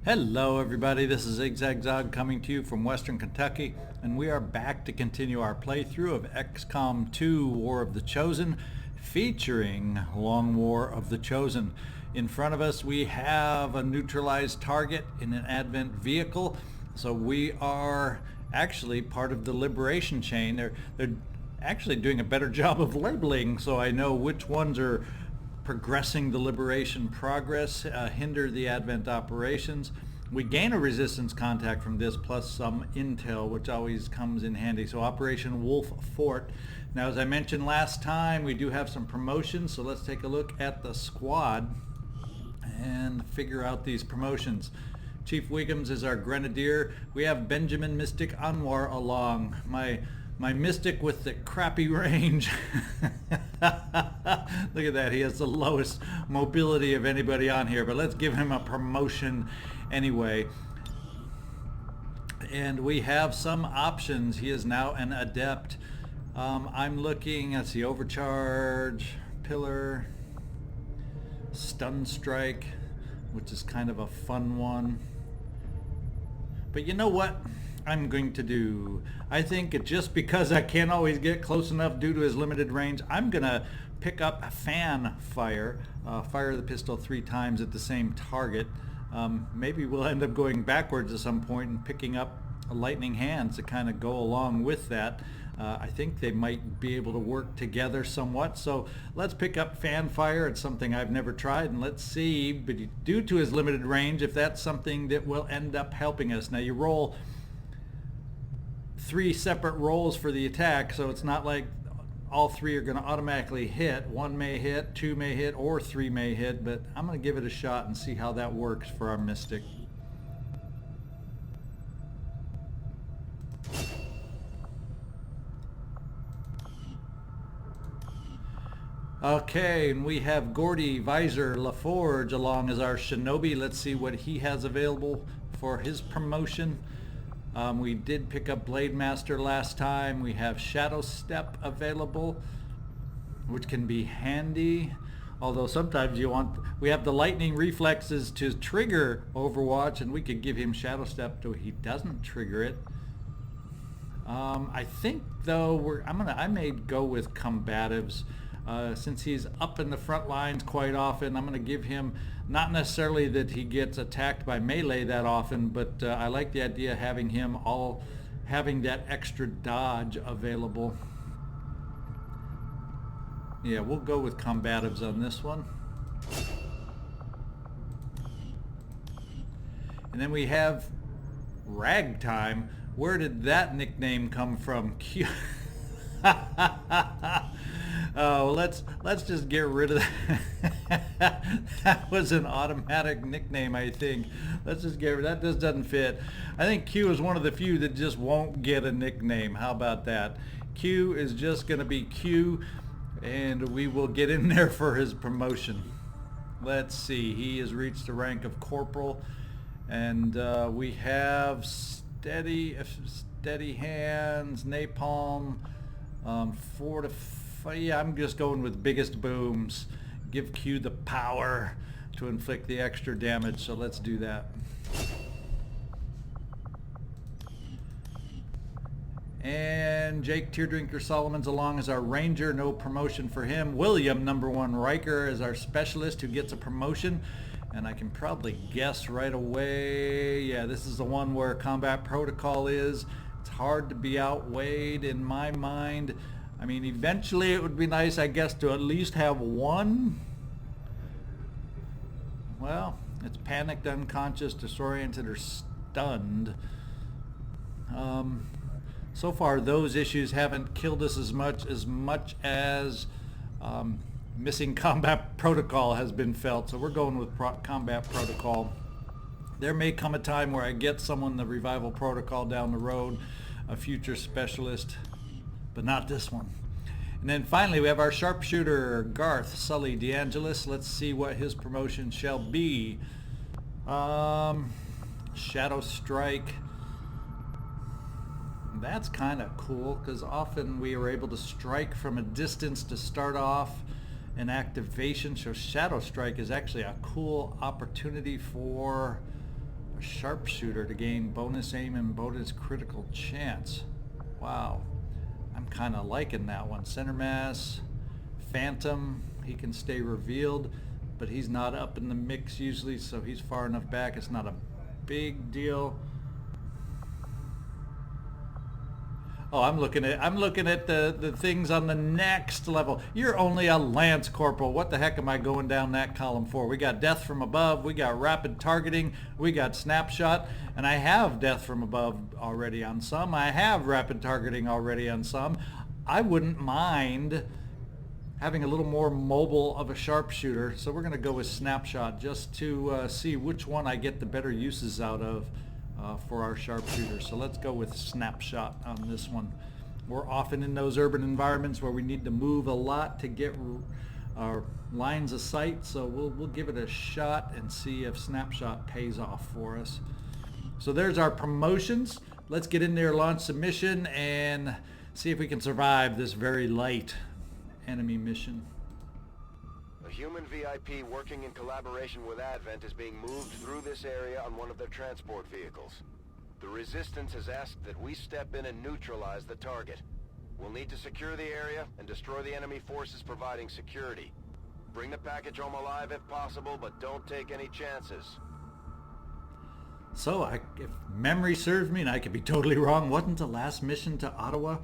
Hello everybody, this is Zigzag coming to you from Western Kentucky, and we are back to continue our playthrough of XCom 2 War of the Chosen, featuring Long War of the Chosen. In front of us we have a neutralized target in an Advent vehicle, so we are actually part of the liberation chain. They're actually doing a better job of labeling, so I know which ones are progressing the liberation progress, hinder the Advent operations. We gain a resistance contact from this plus some intel, which always comes in handy. So Operation Wolf Fort. Now, as I mentioned last time, we do have some promotions, so let's take a look at the squad and figure out these promotions. Chief Wiggums is our grenadier. We have Benjamin Mystic Anwar along. My mystic with the crappy range. Look at that, he has the lowest mobility of anybody on here, but let's give him a promotion anyway. And we have some options. He is now an adept. I'm looking at the overcharge, pillar, stun strike, which is kind of a fun one. But you know what I'm going to do? I think just because I can't always get close enough due to his limited range, I'm gonna pick up a fan fire, fire the pistol 3 times at the same target. Maybe we'll end up going backwards at some point and picking up lightning hands to kind of go along with that. I think they might be able to work together somewhat, so let's pick up fan fire. It's something I've never tried, and let's see, but due to his limited range, if that's something that will end up helping us. Now you roll 3 separate rolls for the attack, so it's not like all 3 are going to automatically hit. 1 may hit, 2 may hit, or 3 may hit, but I'm going to give it a shot and see how that works for our Mystic. Okay, and we have Geordi, VISOR, LaForge along as our Shinobi. Let's see what he has available for his promotion. We did pick up Blade Master last time. We have Shadow Step available, which can be handy. Although sometimes we have the lightning reflexes to trigger Overwatch, and we could give him Shadow Step so he doesn't trigger it. I think though I may go with combatives. Since he's up in the front lines quite often, I'm going to give him, not necessarily that he gets attacked by melee that often, but I like the idea of having him having that extra dodge available. Yeah, we'll go with combatives on this one. And then we have Ragtime. Where did that nickname come from? Oh, let's just get rid of that. That was an automatic nickname, I think. Let's just get rid of that. This doesn't fit. I think Q is one of the few that just won't get a nickname. How about that? Q is just going to be Q, and we will get in there for his promotion. Let's see. He has reached the rank of corporal, and we have steady hands, napalm, 4 to 5. Yeah, I'm just going with biggest booms. Give Q the power to inflict the extra damage, so let's do that. And Jake Teardrinker Solomon's along as our ranger, no promotion for him. William #1 Riker is our specialist who gets a promotion, and I can probably guess right away. Yeah, this is the one where combat protocol is. It's hard to be outweighed in my mind. I mean, eventually it would be nice, I guess, to at least have one. Well, it's panicked, unconscious, disoriented, or stunned. So far, those issues haven't killed us as much as missing combat protocol has been felt. So we're going with combat protocol. There may come a time where I get someone the revival protocol down the road, a future specialist, but not this one. And then finally we have our sharpshooter, Garth, Sully, DeAngelis. Let's see what his promotion shall be. Shadow Strike. That's kind of cool because often we are able to strike from a distance to start off an activation. So Shadow Strike is actually a cool opportunity for a sharpshooter to gain bonus aim and bonus critical chance. Wow. I'm kind of liking that one. Center mass, Phantom, he can stay revealed, but he's not up in the mix usually, so he's far enough back. It's not a big deal. Oh, I'm looking at the things on the next level. You're only a Lance Corporal. What the heck am I going down that column for? We got Death from Above, we got Rapid Targeting, we got Snapshot, and I have Death from Above already on some. I have Rapid Targeting already on some. I wouldn't mind having a little more mobile of a sharpshooter, so we're going to go with Snapshot just to see which one I get the better uses out of. For our sharpshooter. So let's go with Snapshot on this one. We're often in those urban environments where we need to move a lot to get our lines of sight, so we'll give it a shot and see if Snapshot pays off for us. So there's our promotions. Let's get in there, launch the mission, and see if we can survive this very light enemy mission. A human VIP working in collaboration with Advent is being moved through this area on one of their transport vehicles. The Resistance has asked that we step in and neutralize the target. We'll need to secure the area and destroy the enemy forces providing security. Bring the package home alive if possible, but don't take any chances. So, if memory serves me, and I could be totally wrong, wasn't the last mission to Ottawa?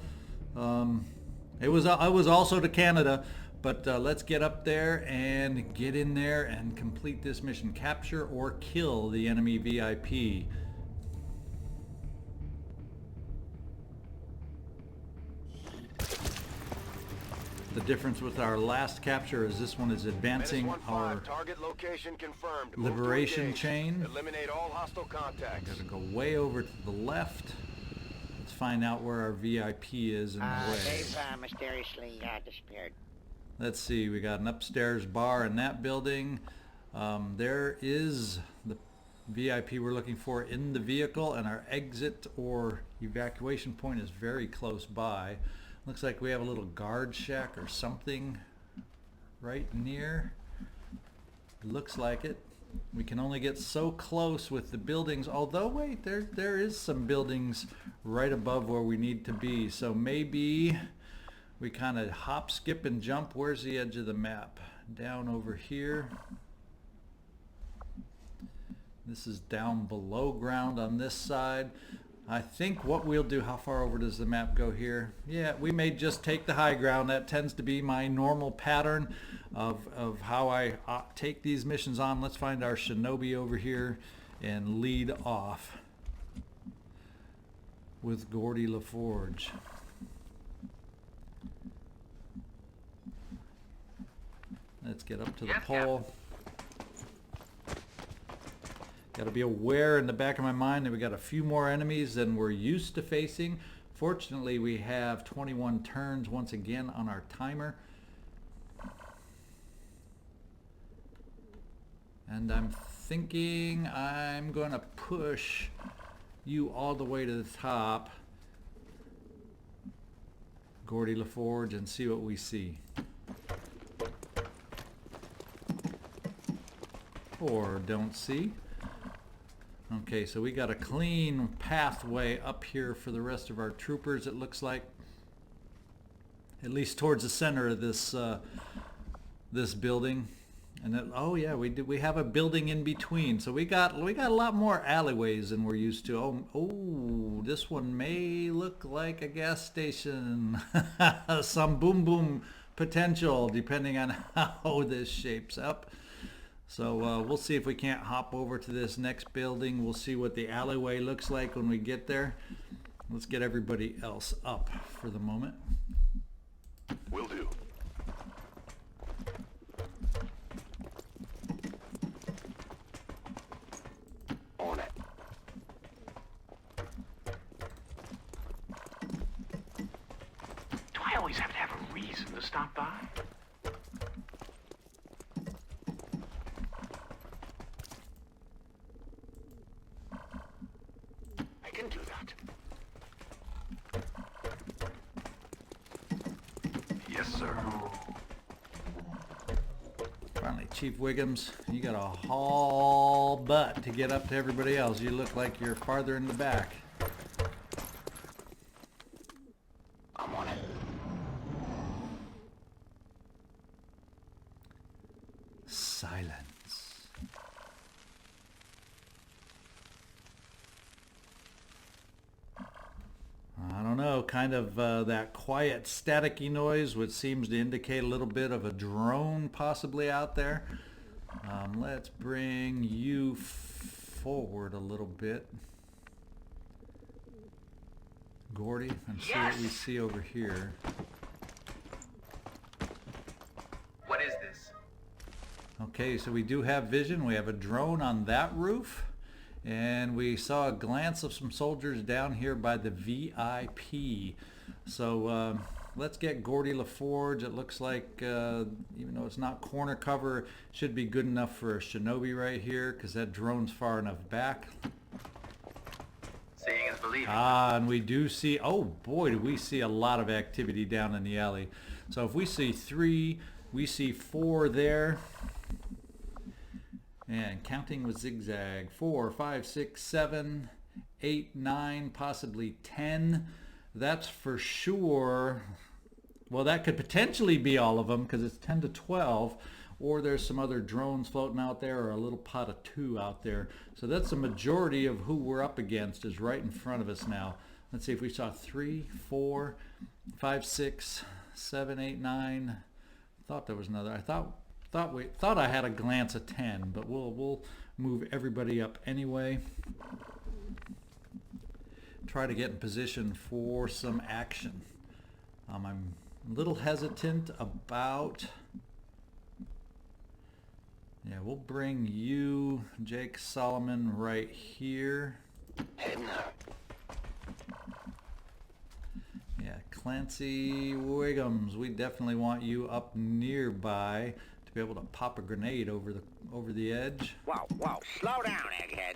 It was also to Canada. But let's get up there and get in there and complete this mission. Capture or kill the enemy VIP. The difference with our last capture is this one is advancing our target location confirmed. liberation chain. Eliminate all hostile contacts. Gotta go way over to the left. Let's find out where our VIP is in the way. They've mysteriously disappeared. Let's see, we got an upstairs bar in that building. There is the VIP we're looking for in the vehicle, and our exit or evacuation point is very close by. Looks like we have a little guard shack or something right near. Looks like it. We can only get so close with the buildings, although wait, there is some buildings right above where we need to be, so maybe we kind of hop, skip, and jump. Where's the edge of the map? Down over here. This is down below ground on this side. I think what we'll do, how far over does the map go here? Yeah, we may just take the high ground. That tends to be my normal pattern of how I take these missions on. Let's find our Shinobi over here and lead off with Geordi LaForge. Let's get up to the pole. Got to be aware in the back of my mind that we got a few more enemies than we're used to facing. Fortunately, we have 21 turns once again on our timer. And I'm thinking I'm going to push you all the way to the top, Geordi LaForge, and see what we see. Or don't see. Okay, so we got a clean pathway up here for the rest of our troopers, it looks like. At least towards the center of this this building. And then, oh yeah, we have a building in between. So we got a lot more alleyways than we're used to. Oh, this one may look like a gas station. Some boom boom potential depending on how this shapes up. So we'll see if we can't hop over to this next building. We'll see what the alleyway looks like when we get there. Let's get everybody else up for the moment. Will do. On it. Do I always have to have a reason to stop by? Chief Wiggums, you got a haul butt to get up to everybody else. You look like you're farther in the back. I'm on it. Silence. I don't know, kind of that quiet staticky noise, which seems to indicate a little bit of a drone possibly out there. Let's bring you forward a little bit, Geordi, and see what we see over here. What is this? Okay, so we do have vision. We have a drone on that roof. And we saw a glance of some soldiers down here by the VIP. So let's get Geordi LaForge. It looks like, even though it's not corner cover, should be good enough for a shinobi right here, because that drone's far enough back. Seeing is believing. And we do see, oh boy, do we see a lot of activity down in the alley. So if we see 3, we see 4 there. And counting with zigzag, 4, 5, 6, 7, 8, 9, possibly 10. That's for sure. Well, that could potentially be all of them because it's 10 to 12. Or there's some other drones floating out there, or a little pot of 2 out there. So that's a majority of who we're up against is right in front of us now. Let's see if we saw 3, 4, 5, 6, 7, 8, 9. Thought there was another. I thought I had a glance at 10, but we'll move everybody up anyway. Try to get in position for some action. I'm a little hesitant about. Yeah, we'll bring you, Jake Solomon, right here. Yeah, Clancy, Wiggums, we definitely want you up nearby to be able to pop a grenade over the edge. Whoa, slow down, egghead.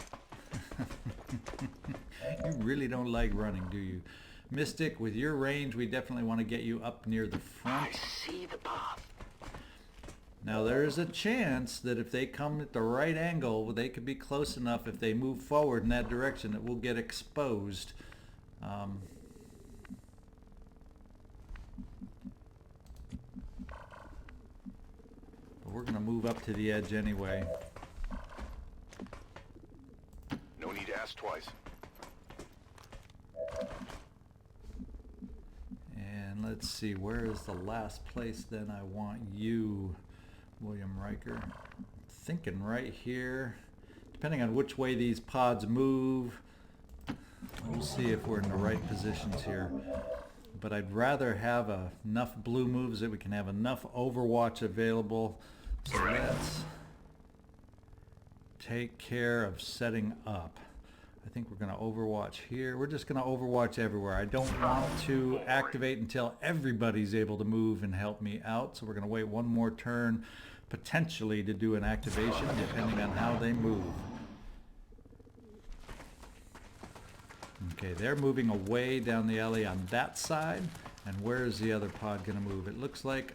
You really don't like running, do you? Mystic, with your range, we definitely want to get you up near the front. I see the path. Now there's a chance that if they come at the right angle, they could be close enough if they move forward in that direction that we'll get exposed. But we're going to move up to the edge anyway. No need to ask twice. And let's see, where is the last place then I want you, William Riker? Thinking right here. Depending on which way these pods move, we'll see if we're in the right positions here. But I'd rather have enough blue moves that we can have enough overwatch available. So let's take care of setting up. I think we're going to overwatch here. We're just going to overwatch everywhere. I don't want to activate until everybody's able to move and help me out. So we're going to wait one more turn, potentially, to do an activation, depending on how they move. Okay, they're moving away down the alley on that side. And where is the other pod going to move? It looks like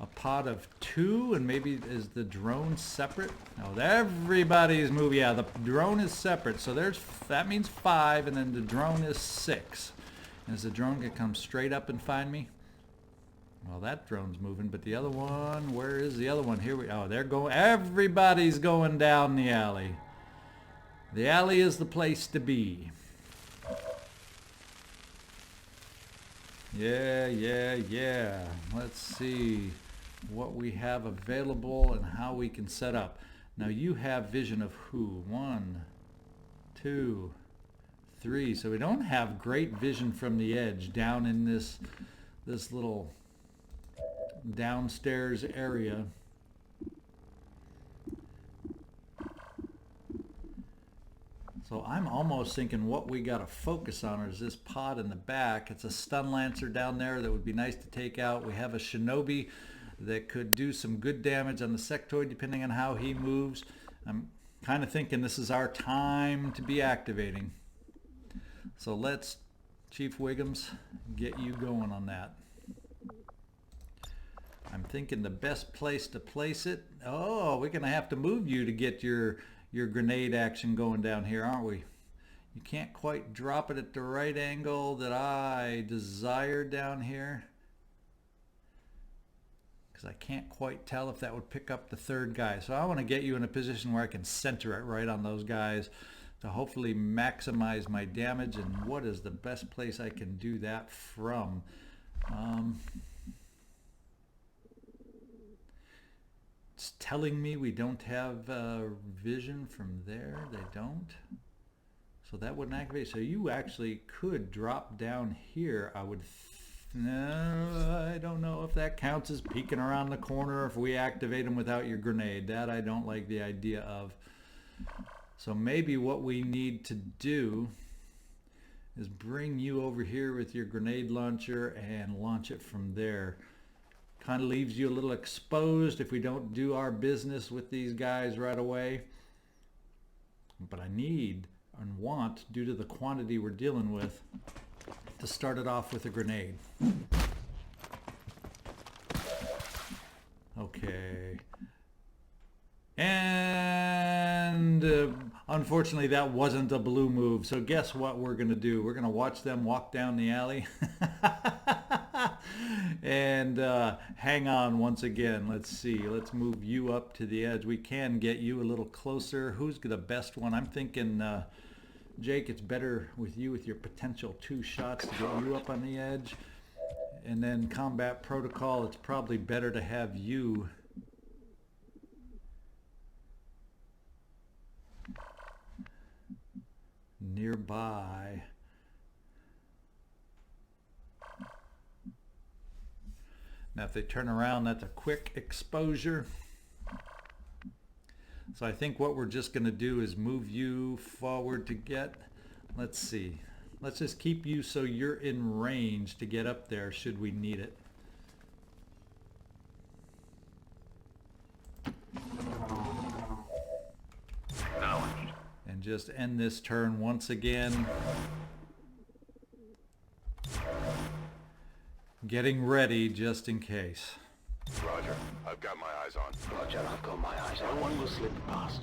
a pod of 2, and maybe is the drone separate? No, everybody's moving. Yeah, the drone is separate. So that means 5, and then the drone is 6. And is the drone going to come straight up and find me? Well, that drone's moving, but the other one, where is the other one? Here they're going. Everybody's going down the alley. The alley is the place to be. Yeah. Let's see what we have available and how we can set up. Now you have vision of who? 1, 2, 3. So we don't have great vision from the edge down in this little downstairs area. So I'm almost thinking what we got to focus on is this pod in the back. It's a stun lancer down there that would be nice to take out. We have a shinobi that could do some good damage on the sectoid depending on how he moves. I'm kind of thinking this is our time to be activating. So let's, Chief Wiggums, get you going on that. I'm thinking the best place to place it. Oh, we're going to have to move you to get your grenade action going down here, aren't we? You can't quite drop it at the right angle that I desire down here, because I can't quite tell if that would pick up the third guy. So I want to get you in a position where I can center it right on those guys to hopefully maximize my damage. And what is the best place I can do that from? It's telling me we don't have vision from there. They don't. So that wouldn't activate. So you actually could drop down here. I would... No, I don't know if that counts as peeking around the corner if we activate them without your grenade. That I don't like the idea of. So maybe what we need to do is bring you over here with your grenade launcher and launch it from there. Kind of leaves you a little exposed if we don't do our business with these guys right away. But I need and want, due to the quantity we're dealing with, to start it off with a grenade. Okay. And unfortunately that wasn't a blue move. So guess what we're going to do? We're going to watch them walk down the alley. And hang on once again. Let's see. Let's move you up to the edge. We can get you a little closer. Who's the best one? I'm thinking, Jake, it's better with you with your potential 2 shots to get you up on the edge. And then combat protocol, it's probably better to have you nearby. Now if they turn around, that's a quick exposure. So I think what we're just going to do is move you forward to get, let's see, let's just keep you so you're in range to get up there should we need it. And just end this turn once again. Getting ready just in case. Roger. I've got my eyes on. Roger, I've got my eyes. No one will slip past.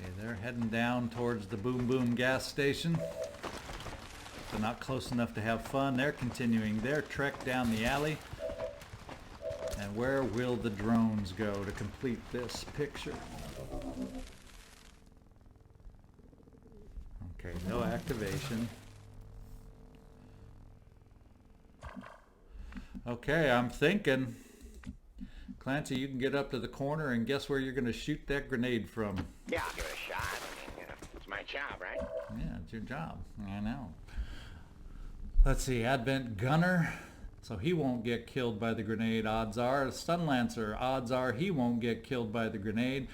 Okay, they're heading down towards the Boom Boom gas station. They're not close enough to have fun. They're continuing their trek down the alley. And where will the drones go to complete this picture? Okay, no activation. Okay, I'm thinking, Clancy, you can get up to the corner and guess where you're going to shoot that grenade from. Yeah, I'll give it a shot. I mean, it's my job, right? Yeah, it's your job. I know. Let's see, Advent Gunner. So he won't get killed by the grenade, odds are. Stun Lancer, odds are he won't get killed by the grenade.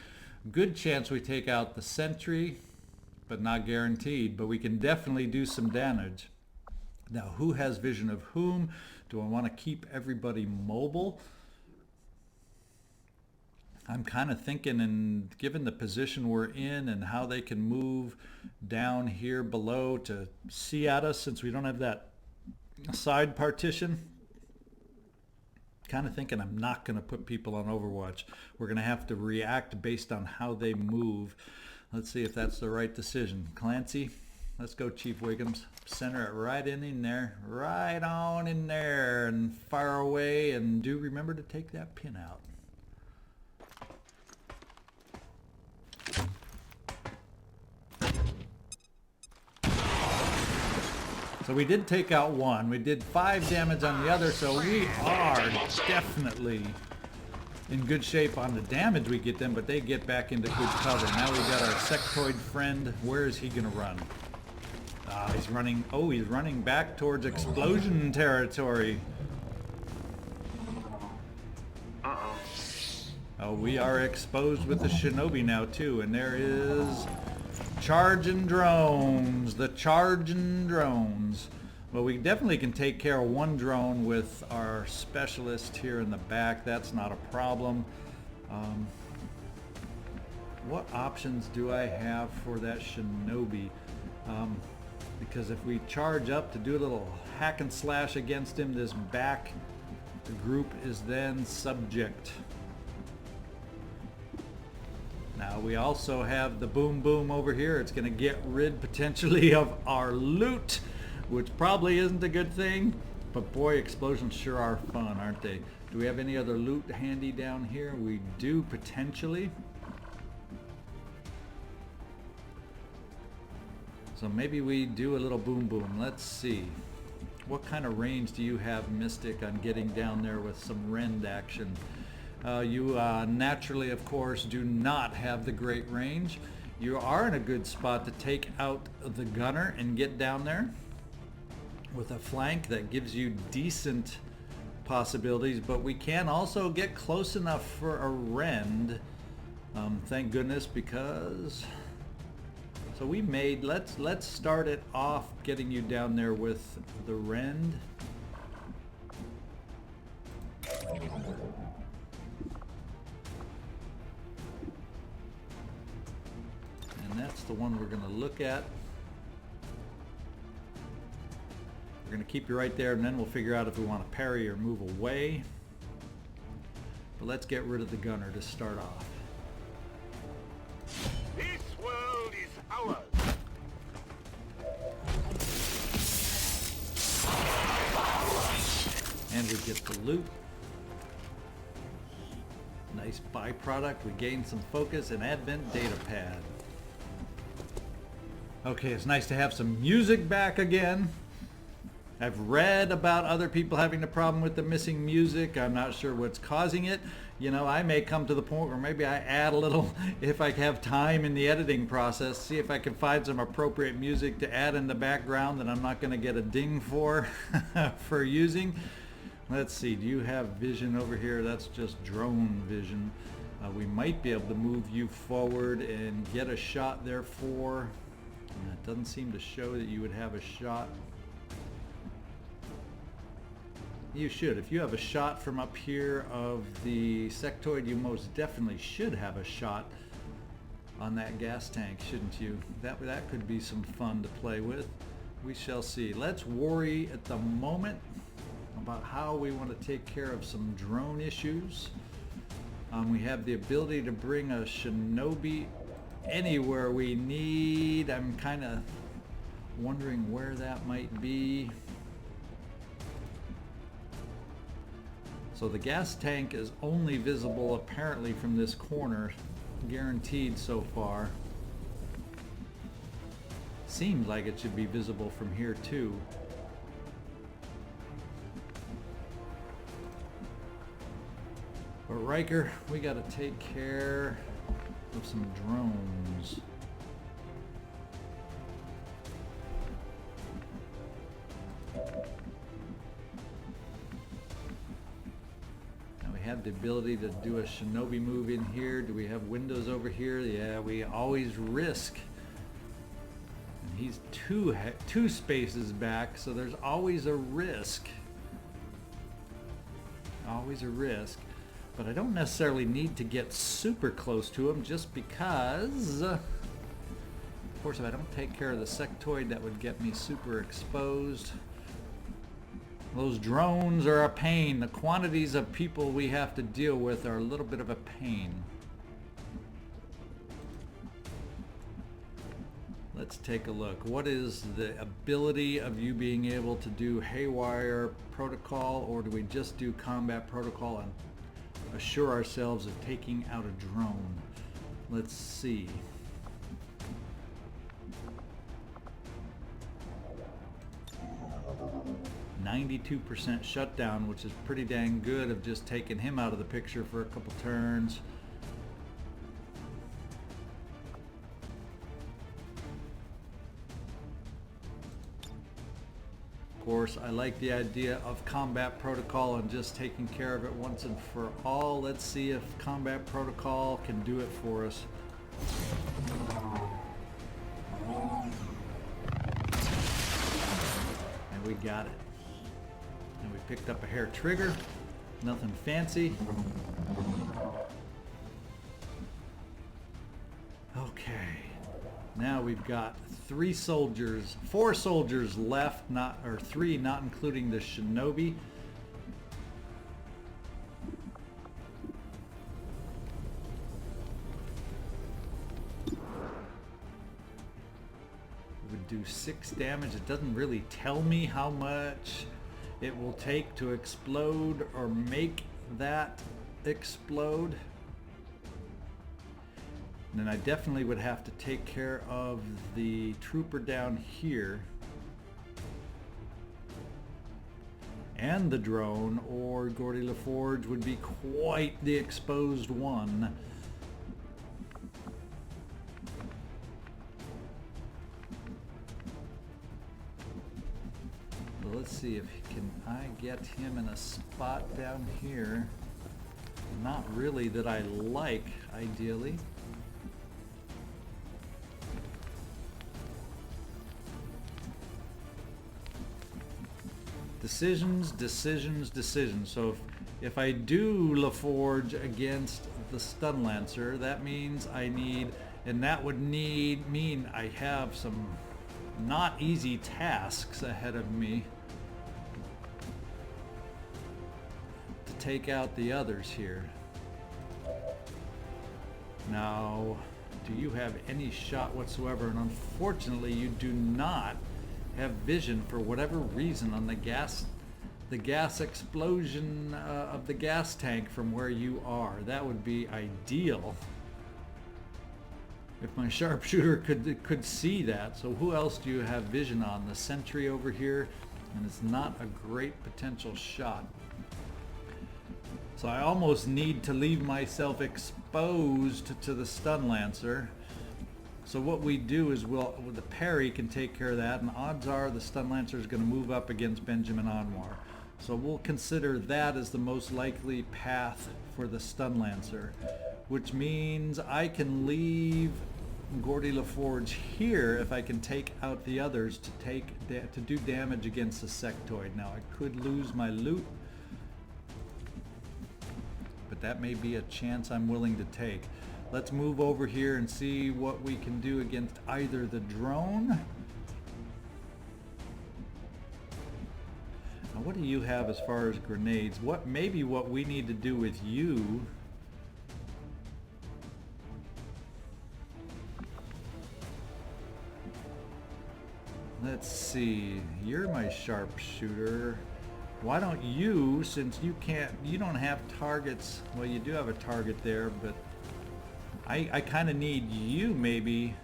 Good chance we take out the sentry, but not guaranteed. But we can definitely do some damage. Now, who has vision of whom? Do I want to keep everybody mobile? I'm kind of thinking, and given the position we're in and how they can move down here below to see at us, since we don't have that side partition, kind of thinking I'm not going to put people on Overwatch. We're going to have to react based on how they move. Let's see if that's the right decision. Clancy, let's go, Chief Wiggums. Center it right in there, right on in there, and fire away, and do remember to take that pin out. So we did take out one. We did 5 damage on the other, so we are definitely in good shape on the damage we get them, but they get back into good cover. Now we got our sectoid friend. Where is he going to run? He's running. Oh, he's running back towards explosion territory. Oh, we are exposed with the Shinobi now too, and there is charging drones. The charging drones. Well, we definitely can take care of one drone with our specialist here in the back. That's not a problem. What options do I have for that Shinobi? Because if we charge up to do a little hack and slash against him, this back group is then subject. Now we also have the boom boom over here. It's going to get rid potentially of our loot, which probably isn't a good thing. But boy, explosions sure are fun, aren't they? Do we have any other loot handy down here? We do potentially. So maybe we do a little boom boom. Let's see. What kind of range do you have, Mystic, on getting down there with some rend action? You naturally, of course, do not have the great range. You are in a good spot to take out the gunner and get down there with a flank that gives you decent possibilities, but we can also get close enough for a rend. Thank goodness, because so we made, let's start it off getting you down there with the rend. And that's the one we're going to look at. We're going to keep you right there, and then we'll figure out if we want to parry or move away. But let's get rid of the gunner to start off. This world is ours. And we get the loot. Nice byproduct. We gain some focus and Advent data pad. Okay, it's nice to have some music back again. I've read about other people having a problem with the missing music. I'm not sure what's causing it. You know, I may come to the point where maybe I add a little, if I have time in the editing process, see if I can find some appropriate music to add in the background that I'm not going to get a ding for using. Let's see, do you have vision over here? That's just drone vision. We might be able to move you forward and get a shot therefore. It doesn't seem to show that you would have a shot. You should. If you have a shot from up here of the sectoid, you most definitely should have a shot on that gas tank, shouldn't you? That could be some fun to play with. We shall see. Let's worry at the moment about how we want to take care of some drone issues. We have the ability to bring a shinobi anywhere we need. I'm kind of wondering where that might be. So the gas tank is only visible apparently from this corner, guaranteed so far. Seems like it should be visible from here too. But Riker, we got to take care of some drones. Have the ability to do a shinobi move in here. Do we have windows over here? Yeah, we always risk. And he's two spaces back, so there's always a risk. Always a risk. But I don't necessarily need to get super close to him just because, of course, if I don't take care of the sectoid, that would get me super exposed. Those drones are a pain. The quantities of people we have to deal with are a little bit of a pain. Let's take a look. What is the ability of you being able to do haywire protocol, or do we just do combat protocol and assure ourselves of taking out a drone? Let's see. 92% shutdown, which is pretty dang good, of just taking him out of the picture for a couple turns. Of course, I like the idea of combat protocol and just taking care of it once and for all. Let's see if combat protocol can do it for us. And we got it. And we picked up a hair trigger, nothing fancy. Okay, Now we've got 4 soldiers left, or 3, not including the shinobi. Would do 6 damage. It doesn't really tell me how much it will take to explode or make that explode. And then I definitely would have to take care of the trooper down here and the drone, or Geordi LaForge would be quite the exposed one. So let's see if I get him in a spot down here. Not really that I like, ideally. Decisions, decisions, decisions. So if I do LaForge against the Stun Lancer, that means I need, and that would mean I have some not easy tasks ahead of me to take out the others here. Now, do you have any shot whatsoever? And unfortunately, you do not have vision for whatever reason on the gas explosion of the gas tank from where you are. That would be ideal if my sharpshooter could see that. So who else do you have vision on? The sentry over here, and it's not a great potential shot. So I almost need to leave myself exposed to the Stun Lancer. So what we do is the parry can take care of that, and odds are the Stun Lancer is going to move up against Benjamin Anwar. So we'll consider that as the most likely path for the Stun Lancer, which means I can leave Geordi LaForge here if I can take out the others to do damage against the sectoid. Now I could lose my loot, but that may be a chance I'm willing to take. Let's move over here and see what we can do against either the drone. Now, what do you have as far as grenades? Maybe what we need to do with you let's see, you're my sharpshooter. Why don't you, since you don't have targets, well, you do have a target there, but I kind of need you maybe,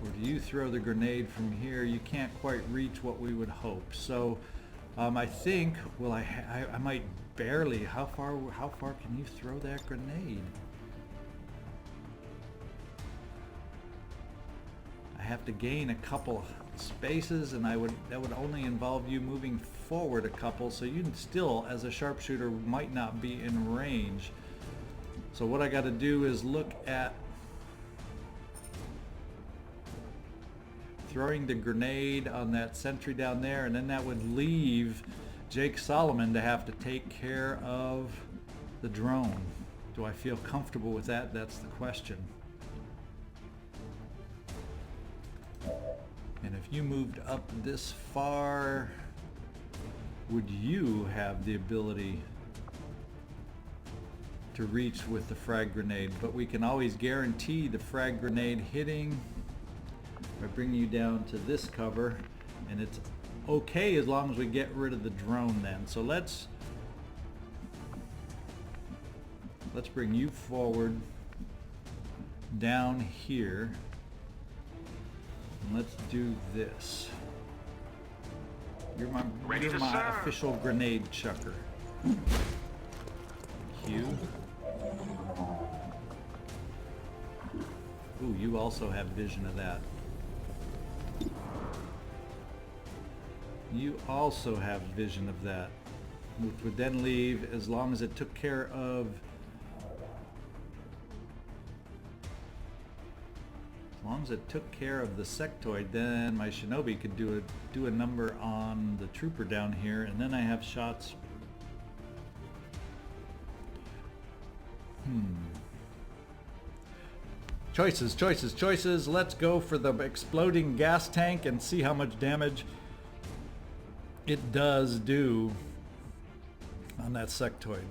or do you throw the grenade from here? You can't quite reach what we would hope. So I think, well, I might barely. How far can you throw that grenade? I have to gain a couple spaces, and that would only involve you moving forward a couple, so you still, as a sharpshooter, might not be in range. So what I got to do is look at throwing the grenade on that sentry down there, and then that would leave Jake Solomon to have to take care of the drone. Do I feel comfortable with that? That's the question. And if you moved up this far, would you have the ability to reach with the frag grenade? But we can always guarantee the frag grenade hitting by bringing you down to this cover, and it's okay as long as we get rid of the drone then. So let's bring you forward down here, and let's do this. You're my official grenade chucker. Q. Ooh, you also have vision of that. You also have vision of that, which would then leave, as long as it took care of, the sectoid, then my shinobi could do a number on the trooper down here, and then I have shots. Choices, choices, choices. Let's go for the exploding gas tank and see how much damage it does do on that sectoid.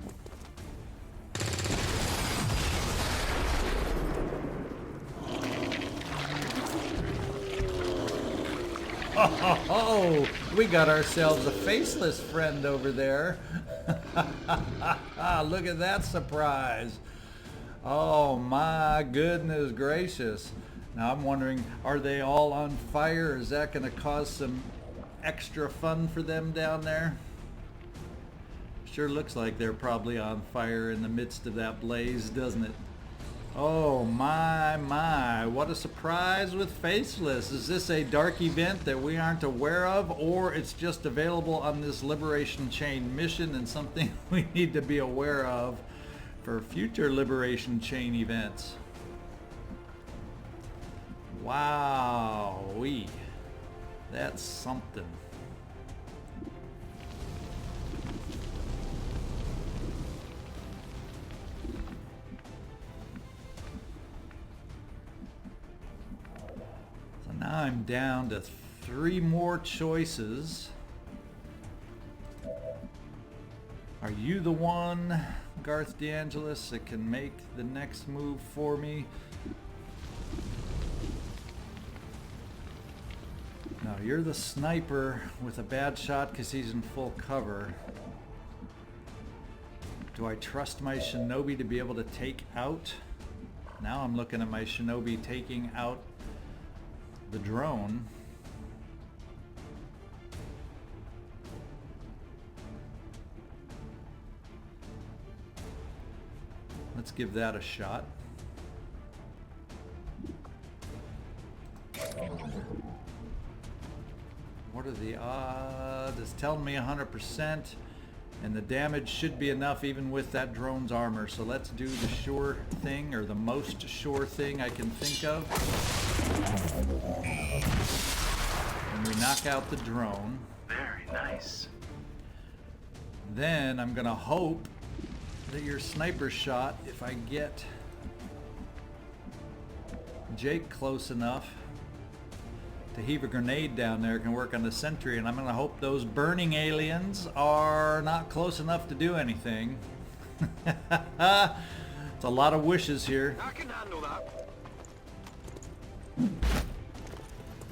Oh, we got ourselves a faceless friend over there. Look at that surprise. Oh my goodness gracious. Now I'm wondering, are they all on fire? Is that going to cause some extra fun for them down there? Sure looks like they're probably on fire in the midst of that blaze, doesn't it? Oh my, what a surprise with Faceless. Is this a dark event that we aren't aware of, or it's just available on this Liberation Chain mission and something we need to be aware of for future Liberation Chain events? Wow-wee. That's something. Now I'm down to 3 more choices. Are you the one, Garth DeAngelis, that can make the next move for me? No, you're the sniper with a bad shot because he's in full cover. Do I trust my shinobi to be able to take out? Now I'm looking at my shinobi taking out the drone. Let's give that a shot. What are the odds? It's telling me 100%, and the damage should be enough even with that drone's armor. So let's do the sure thing, or the most sure thing I can think of. And we knock out the drone. Very nice. Then I'm gonna hope that your sniper shot, if I get Jake close enough to heave a grenade down there, can work on the sentry, and I'm gonna hope those burning aliens are not close enough to do anything. It's a lot of wishes here. I can handle that.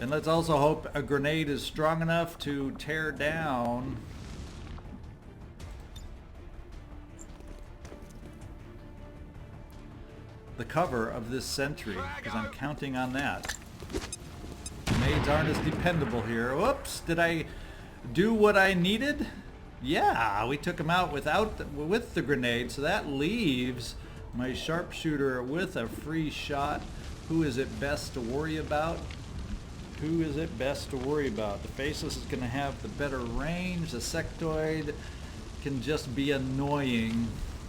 And let's also hope a grenade is strong enough to tear down the cover of this sentry, because I'm counting on that. Grenades aren't as dependable here. Whoops, did I do what I needed? Yeah, we took him out with the grenade, so that leaves my sharpshooter with a free shot. Who is it best to worry about? Who is it best to worry about? The Faceless is going to have the better range. The sectoid can just be annoying.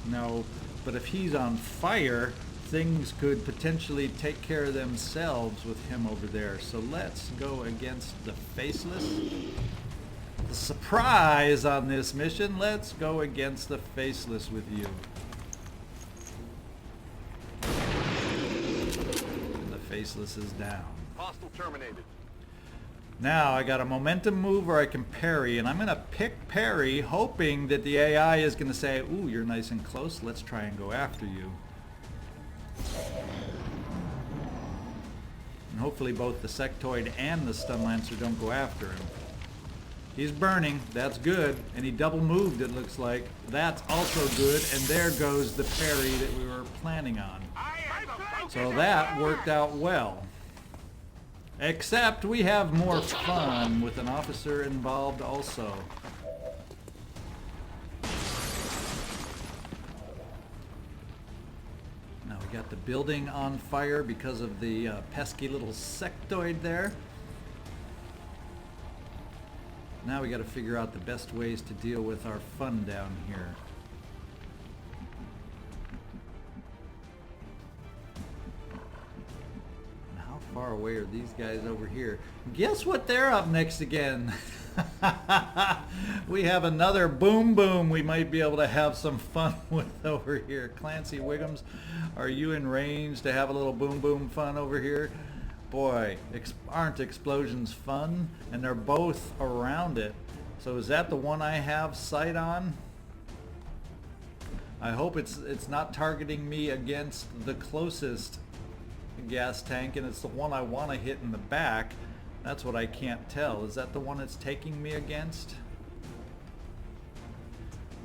No, but if he's on fire, things could potentially take care of themselves with him over there. So let's go against the Faceless. The surprise on this mission, let's go against the Faceless with you. And the Faceless is down. Hostile terminated. Now I got a momentum move where I can parry, and I'm going to pick parry, hoping that the AI is going to say, ooh, you're nice and close, let's try and go after you. And hopefully both the sectoid and the stun lancer don't go after him. He's burning, that's good, and he double moved, it looks like. That's also good, and there goes the parry that we were planning on. So that worked out well. Except we have more fun with an officer involved also. Now we got the building on fire because of the pesky little sectoid there. Now we got to figure out the best ways to deal with our fun down here. And how far away are these guys over here? Guess what, they're up next again. We have another boom boom we might be able to have some fun with over here. Clancy, Wiggums, are you in range to have a little boom boom fun over here? Boy, aren't explosions fun? And they're both around it. So is that the one I have sight on? I hope it's not targeting me against the closest gas tank, and it's the one I want to hit in the back. That's what I can't tell. Is that the one it's taking me against?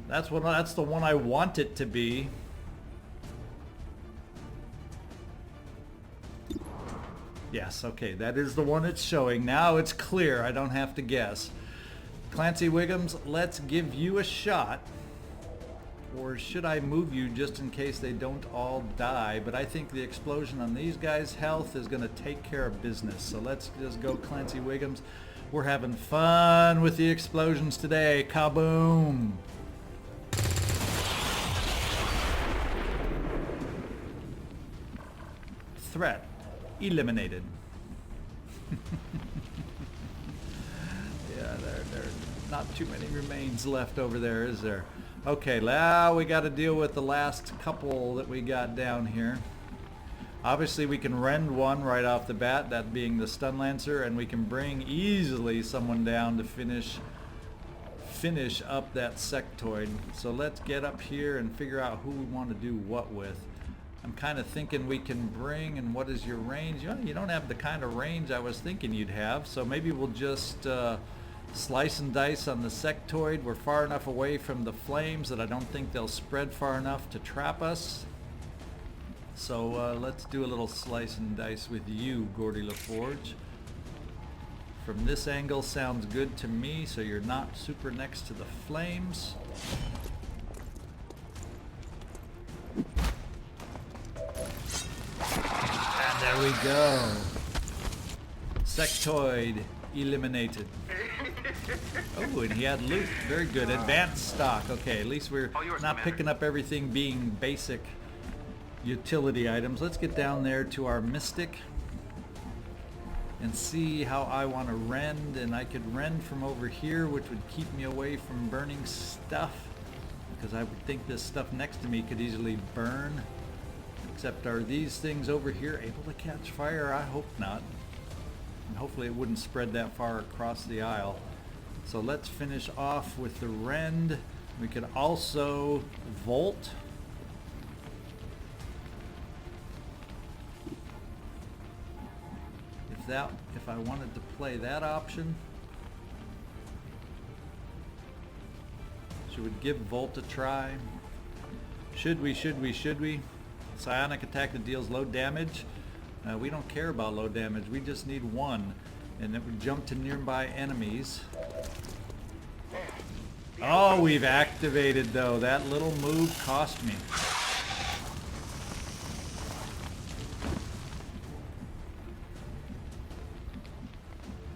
That's the one I want it to be. Yes, okay, that is the one it's showing. Now it's clear. I don't have to guess. Clancy, Wiggums, let's give you a shot. Or should I move you just in case they don't all die? But I think the explosion on these guys' health is going to take care of business. So let's just go, Clancy, Wiggums. We're having fun with the explosions today. Kaboom! Threat eliminated. Yeah, there's not too many remains left over there, is there? Okay, now we got to deal with the last couple that we got down here. Obviously we can rend one right off the bat, that being the stun lancer, and we can bring easily someone down to finish up that sectoid. So let's get up here and figure out who we want to do what with. I'm kind of thinking we can bring, and what is your range? You don't have the kind of range I was thinking you'd have, so maybe we'll just slice and dice on the sectoid. We're far enough away from the flames that I don't think they'll spread far enough to trap us. So let's do a little slice and dice with you, Geordi LaForge. From this angle sounds good to me, so you're not super next to the flames. And there we go. Sectoid eliminated. Oh, and he had loot. Very good. Advanced stock. Okay, at least we're not picking up everything being basic utility items. Let's get down there to our Mystic and see how I want to rend. And I could rend from over here, which would keep me away from burning stuff, because I would think this stuff next to me could easily burn. Except, are these things over here able to catch fire? I hope not. And hopefully it wouldn't spread that far across the aisle. So let's finish off with the rend. We could also volt. If I wanted to play that option. Should we give volt a try? Should we? Psionic attack that deals low damage. We don't care about low damage. We just need one. And it would jump to nearby enemies. Oh, we've activated though. That little move cost me.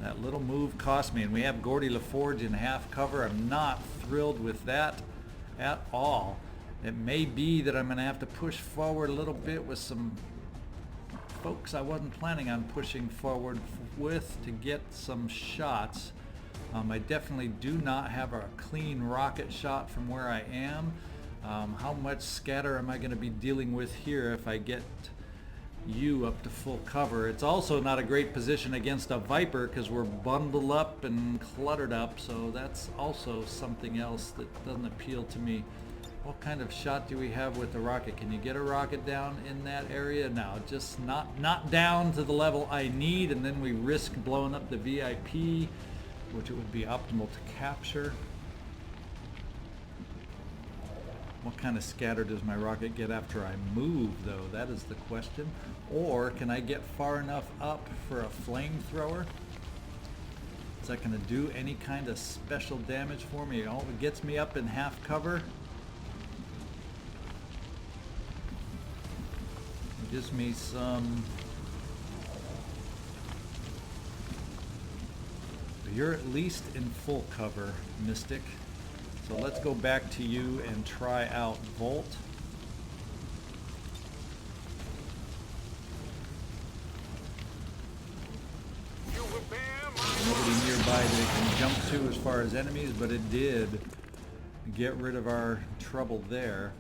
That little move cost me. And we have Geordi LaForge in half cover. I'm not thrilled with that at all. It may be that I'm going to have to push forward a little bit with some folks I wasn't planning on pushing forward with to get some shots. I definitely do not have a clean rocket shot from where I am. How much scatter am I going to be dealing with here if I get you up to full cover? It's also not a great position against a Viper because we're bundled up and cluttered up, so that's also something else that doesn't appeal to me. What kind of shot do we have with the rocket? Can you get a rocket down in that area? No, just not down to the level I need, and then we risk blowing up the VIP, which it would be optimal to capture. What kind of scatter does my rocket get after I move, though? That is the question. Or can I get far enough up for a flamethrower? Is that going to do any kind of special damage for me? Oh, it gets me up in half cover. Gives me some. You're at least in full cover, Mystic. So let's go back to you and try out Volt. high that it can jump to as far as enemies, but it did get rid of our trouble there.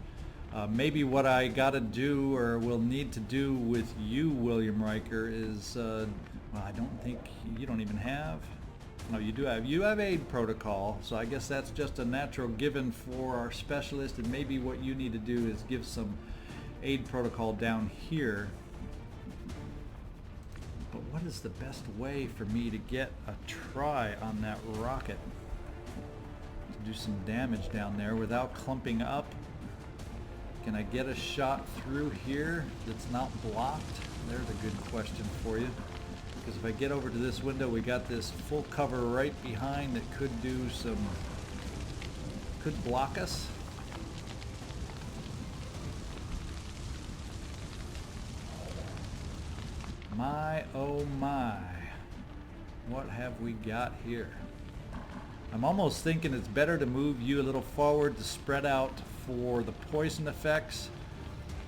Maybe what I gotta do or will need to do with you, William Riker, is, well, I don't think, you don't even have, no, you do have, you have aid protocol, so I guess that's just a natural given for our specialist, and maybe what you need to do is give some aid protocol down here. But what is the best way for me to get a try on that rocket? To do some damage down there without clumping up? Can I get a shot through here that's not blocked? There's a good question for you. Because if I get over to this window, we got this full cover right behind that could do some, could block us. My, oh my. What have we got here? I'm almost thinking it's better to move you a little forward to spread out for the poison effects.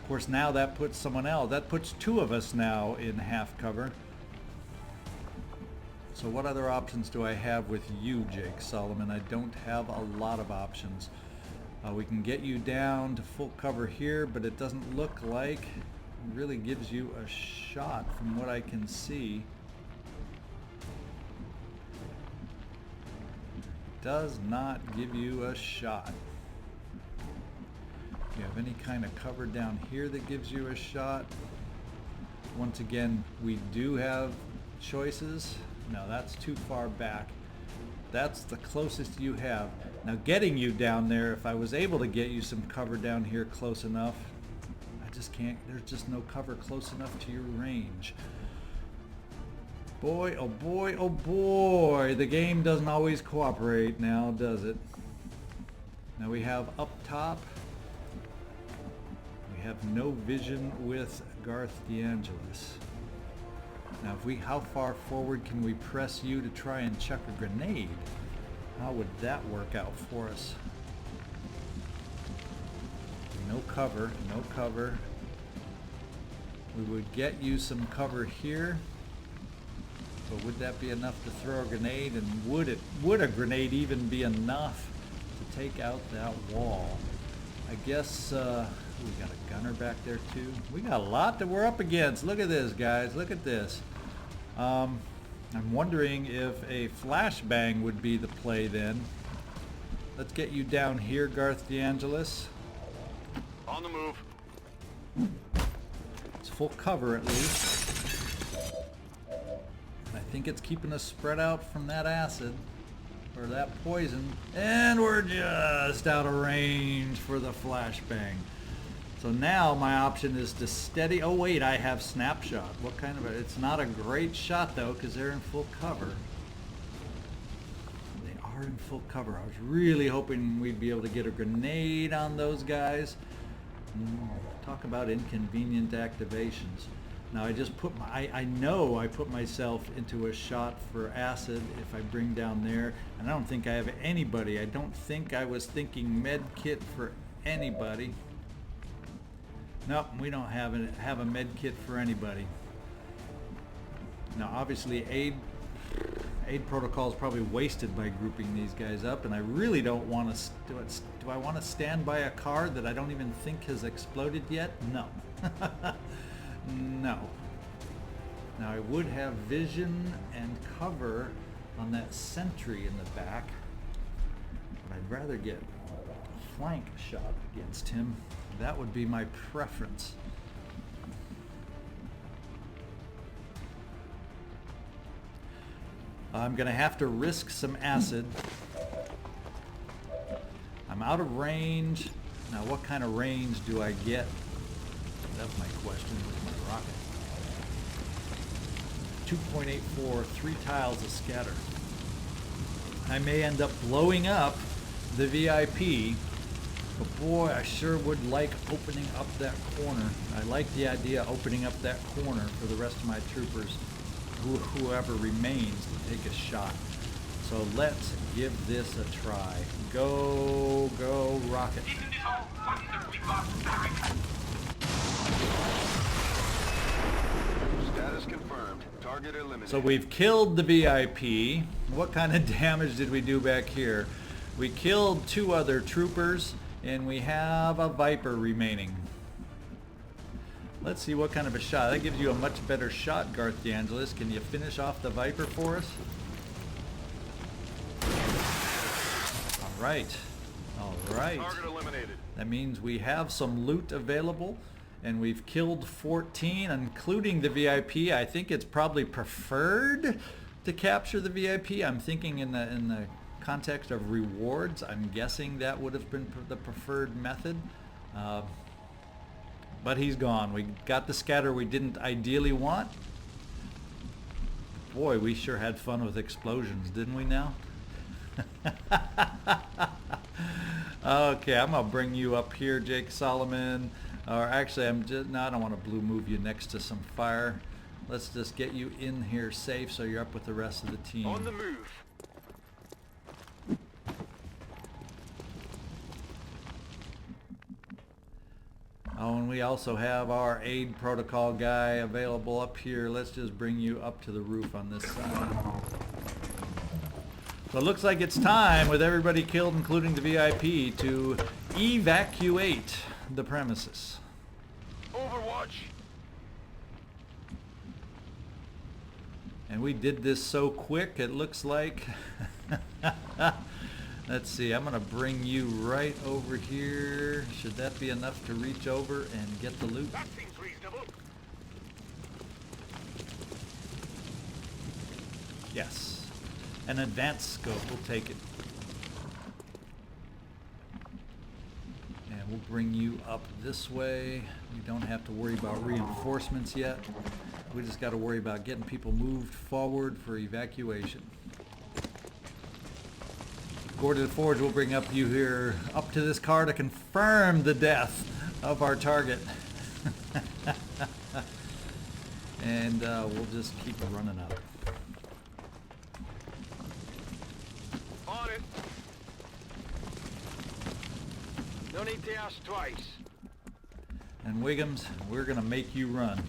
Of course, now that puts someone else. That puts two of us now in half cover. So what other options do I have with you, Jake Solomon? I don't have a lot of options. We can get you down to full cover here, but it doesn't look like it really gives you a shot from what I can see. Does not give you a shot. Do you have any kind of cover down here that gives you a shot? Once again, we do have choices. No, that's too far back. That's the closest you have. Now getting you down there, if I was able to get you some cover down here close enough, I just can't, there's just no cover close enough to your range. Boy, oh boy, oh boy, the game doesn't always cooperate now, does it? Now we have up top, we have no vision with Garth DeAngelis. Now if we, how far forward can we press you to try and chuck a grenade? How would that work out for us? No cover, no cover. We would get you some cover here. But would that be enough to throw a grenade? And would a grenade even be enough to take out that wall? I guess we got a gunner back there too. We got a lot that we're up against. Look at this, guys. Look at this. I'm wondering if a flashbang would be the play then. Let's get you down here, Garth DeAngelis. On the move. It's full cover at least. I think it's keeping us spread out from that acid or that poison, and we're just out of range for the flashbang. So now my option is to steady. Oh wait, I have snapshot. What kind of it's not a great shot though, because they're in full cover. They are in full cover. I was really hoping we'd be able to get a grenade on those guys. Talk about inconvenient activations. Now I just put my, I know I put myself into a shot for acid if I bring down there, and I don't think I have anybody. I don't think I was thinking med kit for anybody. Nope, we don't have a med kit for anybody. Now obviously aid protocol is probably wasted by grouping these guys up, and I really don't want to, do I want to stand by a car that I don't even think has exploded yet? No. No. Now I would have vision and cover on that sentry in the back, but I'd rather get a flank shot against him. That would be my preference. I'm gonna have to risk some acid. I'm out of range. Now what kind of range do I get? That's my question with my rocket. 2.84, 3 tiles of scatter. I may end up blowing up the VIP, but boy, I sure would like opening up that corner. I like the idea of opening up that corner for the rest of my troopers, whoever remains, to take a shot. So let's give this a try. Go, go, rocket. Status confirmed. Target eliminated. So we've killed the VIP. What kind of damage did we do back here? We killed 2 other troopers, and we have a Viper remaining. Let's see what kind of a shot. That gives you a much better shot, Garth DeAngelis. Can you finish off the Viper for us? Alright. Alright. Target eliminated. That means we have some loot available, and we've killed 14, including the VIP. I think it's probably preferred to capture the VIP. I'm thinking in the context of rewards. I'm guessing that would have been the preferred method. But he's gone. We got the scatter we didn't ideally want. Boy, we sure had fun with explosions, didn't we now? Okay, I'm gonna bring you up here, Jake Solomon. Or actually, no, I don't want to blue move you next to some fire. Let's just get you in here safe so you're up with the rest of the team. On the move. Oh, and we also have our aid protocol guy available up here. Let's just bring you up to the roof on this side. So it looks like it's time, with everybody killed, including the VIP, to evacuate the premises. Overwatch. And we did this so quick, it looks like. Let's see, I'm going to bring you right over here. Should that be enough to reach over and get the loot? That seems reasonable. Yes. An advanced scope, we'll take it. And we'll bring you up this way. We don't have to worry about reinforcements yet. We just got to worry about getting people moved forward for evacuation. Geordi LaForge will bring up you here up to this car to confirm the death of our target. And we'll just keep running up. On it. No need to ask twice. And Wiggums, we're going to make you run.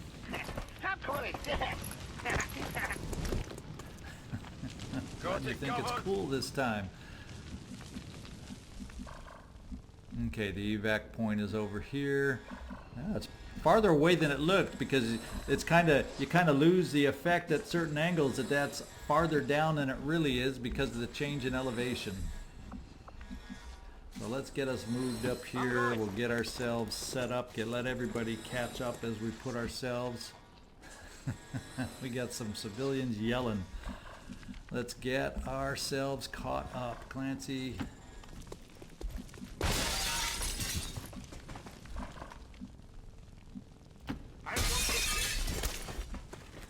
You think it's cool this time. Okay, the evac point is over here. Yeah, it's farther away than it looked because it's you kind of lose the effect at certain angles that that's farther down than it really is because of the change in elevation. So let's get us moved up here. We'll get ourselves set up. Let everybody catch up as we put ourselves. We got some civilians yelling. Let's get ourselves caught up. Clancy.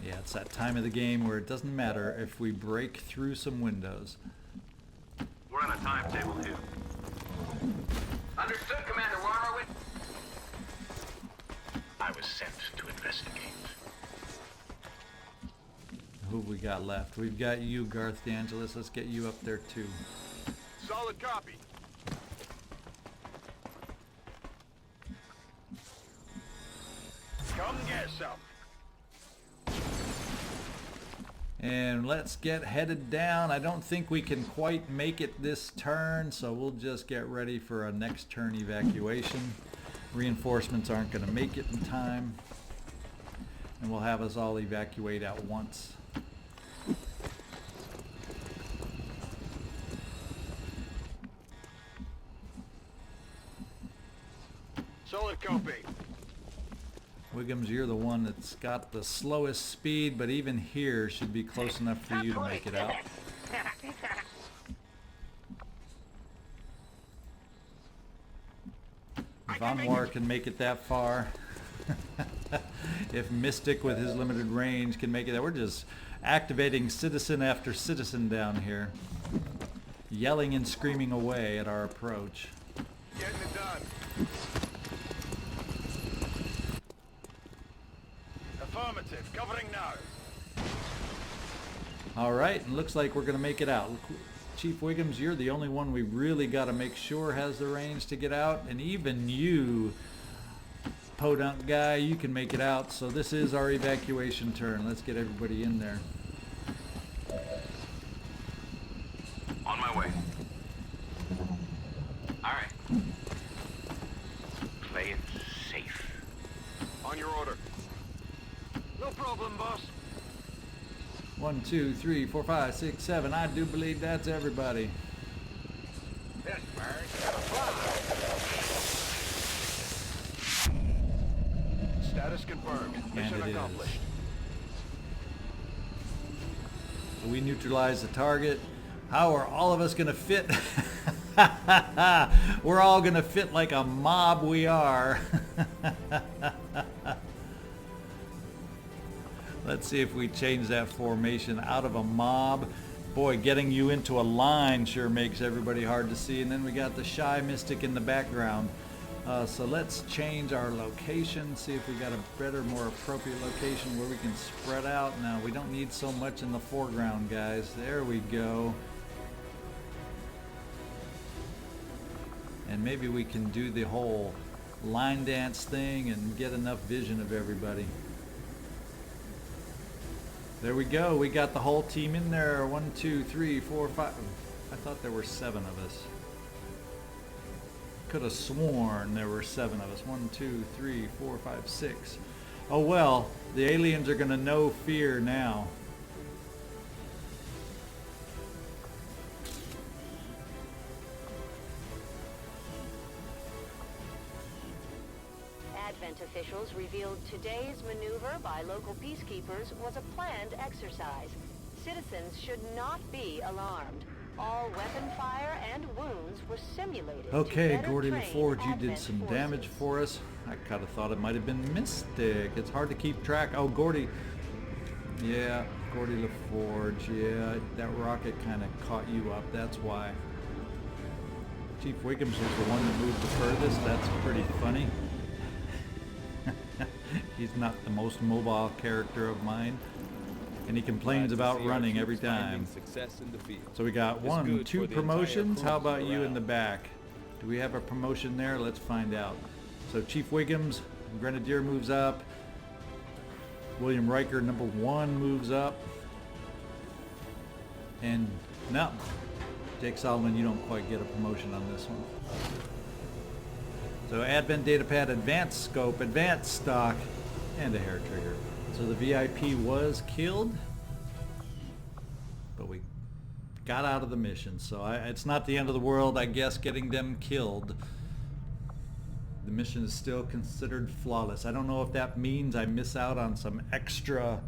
Yeah, it's that time of the game where it doesn't matter if we break through some windows. We're on a timetable here. Understood, Commander Warwick. I was sent to investigate. Who have we got left? We've got you, Garth DeAngelis. Let's get you up there too. Solid copy. Come get some. And let's get headed down. I don't think we can quite make it this turn, so we'll just get ready for a next turn evacuation. Reinforcements aren't going to make it in time. And we'll have us all evacuate at once. Solid copy. Wiggums, you're the one that's got the slowest speed, but even here should be close enough for you to make it out. If Anwar can make it that far, if Mystic with his limited range can make it that, we're just activating citizen after citizen down here, yelling and screaming away at our approach. Getting it done. Affirmative. Covering now. All right, and looks like we're going to make it out. Chief Wiggums, you're the only one we really got to make sure has the range to get out, and even you, podunk guy, you can make it out. So this is our evacuation turn. Let's get everybody in there. On my way. All right. Play it safe. On your order. No problem, boss. 1, 2, 3, 4, 5, 6, 7. I do believe that's everybody. This bird. Status confirmed. Mission it is. accomplished. So we neutralize the target. How are all of us going to fit? We're all going to fit like a mob we are. Let's see if we change that formation out of a mob. Boy, getting you into a line sure makes everybody hard to see. And then we got the shy mystic in the background. So let's change our location, see if we got a better, more appropriate location where we can spread out. Now, we don't need so much in the foreground, guys. There we go. And maybe we can do the whole line dance thing and get enough vision of everybody. There we go. We got the whole team in there. 1, 2, 3, 4, 5. I thought there were 7 of us. Could have sworn there were 7 of us. 1, 2, 3, 4, 5, 6. Oh well, the aliens are gonna know fear now. Advent officials revealed today's maneuver by local peacekeepers was a planned exercise. Citizens should not be alarmed. All weapon fire and wounds were simulated. Okay, to better Geordi train LaForge, you did Advent some forces. damage for us. I kind of thought it might have been Mystic. It's hard to keep track. Oh, Geordi. Yeah, Geordi LaForge. Yeah, that rocket kind of caught you up. That's why. Chief Wiggums was the one that moved the furthest. That's pretty funny. He's not the most mobile character of mine. And he complains about running every time. So we got 1, 2 promotions. How about you in the back? Do we have a promotion there? Let's find out. So Chief Wiggums, Grenadier moves up. William Riker, number 1, moves up. And no, Jake Solomon, you don't quite get a promotion on this one. So Advent Datapad, Advanced Scope, Advanced Stock, and a hair trigger. So the VIP was killed, but we got out of the mission. So it's not the end of the world, I guess, getting them killed. The mission is still considered flawless. I don't know if that means I miss out on some extra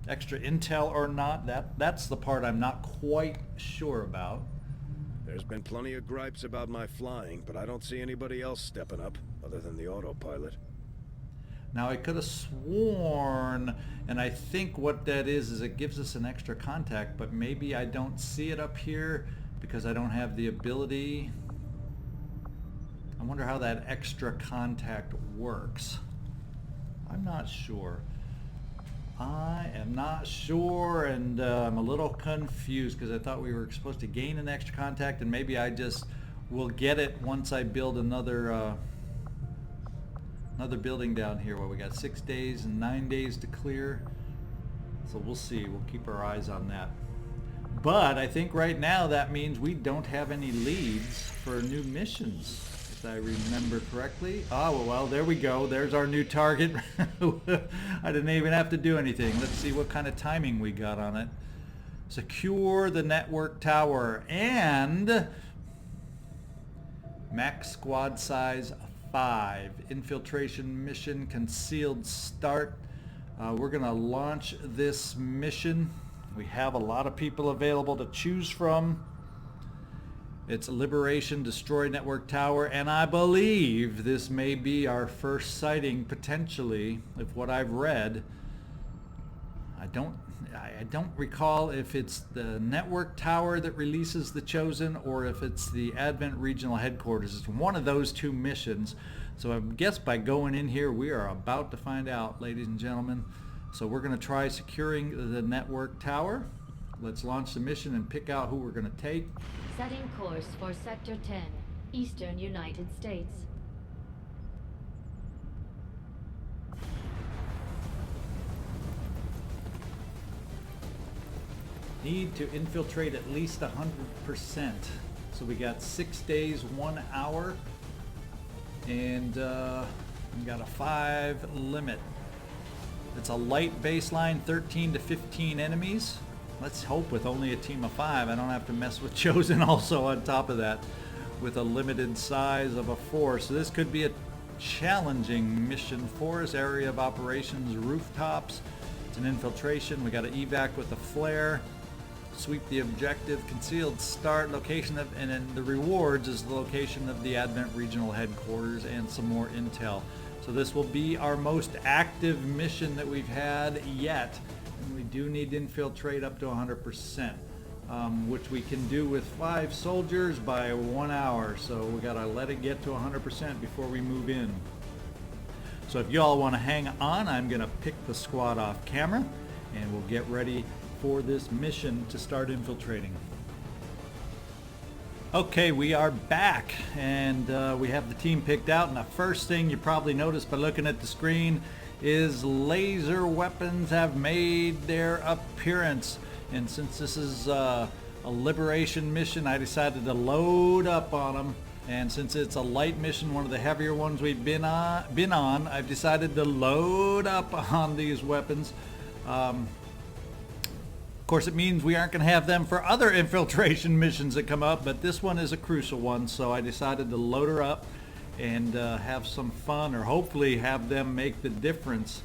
intel or not. That's the part I'm not quite sure about. There's been plenty of gripes about my flying, but I don't see anybody else stepping up, other than the autopilot. Now I could have sworn, and I think what that is it gives us an extra contact, but maybe I don't see it up here because I don't have the ability. I wonder how that extra contact works. I'm not sure. I am not sure, and I'm a little confused because I thought we were supposed to gain an extra contact, and maybe I just will get it once I build another building down here. Well, we got 6 days and 9 days to clear, so we'll see. We'll keep our eyes on that. But I think right now that means we don't have any leads for new missions, if I remember correctly. Oh, well, there we go. There's our new target. I didn't even have to do anything. Let's see what kind of timing we got on it. Secure the network tower and max squad size 5. Infiltration mission concealed start. We're going to launch this mission. We have a lot of people available to choose from. It's Liberation, Destroy Network Tower, and I believe this may be our first sighting, potentially, of what I've read. I don't recall if it's the network tower that releases the Chosen or if it's the Advent Regional Headquarters. It's one of those 2 missions. So I guess by going in here, we are about to find out, ladies and gentlemen. So we're going to try securing the network tower. Let's launch the mission and pick out who we're going to take. Setting course for Sector 10, Eastern United States. Need to infiltrate at least 100%. So we got 6 days, 1 hour, and we got a 5 limit. It's a light baseline, 13 to 15 enemies. Let's hope with only a team of 5. I don't have to mess with Chosen also on top of that with a limited size of a 4. So this could be a challenging mission. Forest area of operations, rooftops. It's an infiltration. We got to evac with a flare. Sweep the objective, concealed start, location of, and then the rewards is the location of the Advent Regional Headquarters and some more intel. So this will be our most active mission that we've had yet. And we do need to infiltrate up to 100%, which we can do with 5 soldiers by 1 hour. So we gotta let it get to 100% before we move in. So if you all want to hang on, I'm gonna pick the squad off camera and we'll get ready for this mission to start infiltrating. Okay, we are back and we have the team picked out, and the first thing you probably noticed by looking at the screen is laser weapons have made their appearance. And since this is a liberation mission, I decided to load up on them. And since it's a light mission, one of the heavier ones we've been on, I've decided to load up on these weapons. Of course, it means we aren't going to have them for other infiltration missions that come up, but this one is a crucial one, so I decided to load her up and have some fun, or hopefully have them make the difference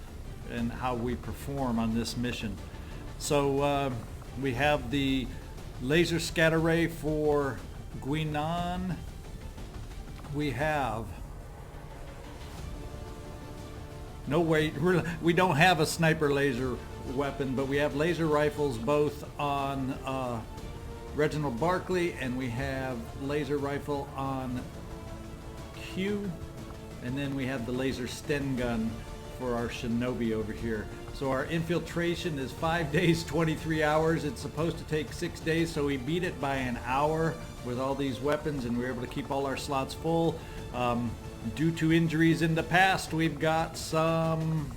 in how we perform on this mission. So we have the laser scatter ray for Guinan. We have no way, we don't have a sniper laser weapon, but we have laser rifles both on Reginald Barkley, and we have laser rifle on Q, and then we have the laser Sten gun for our Shinobi over here. So our infiltration is 5 days, 23 hours. It's supposed to take 6 days, so we beat it by an hour with all these weapons, and we were able to keep all our slots full. Due to injuries in the past, we've got some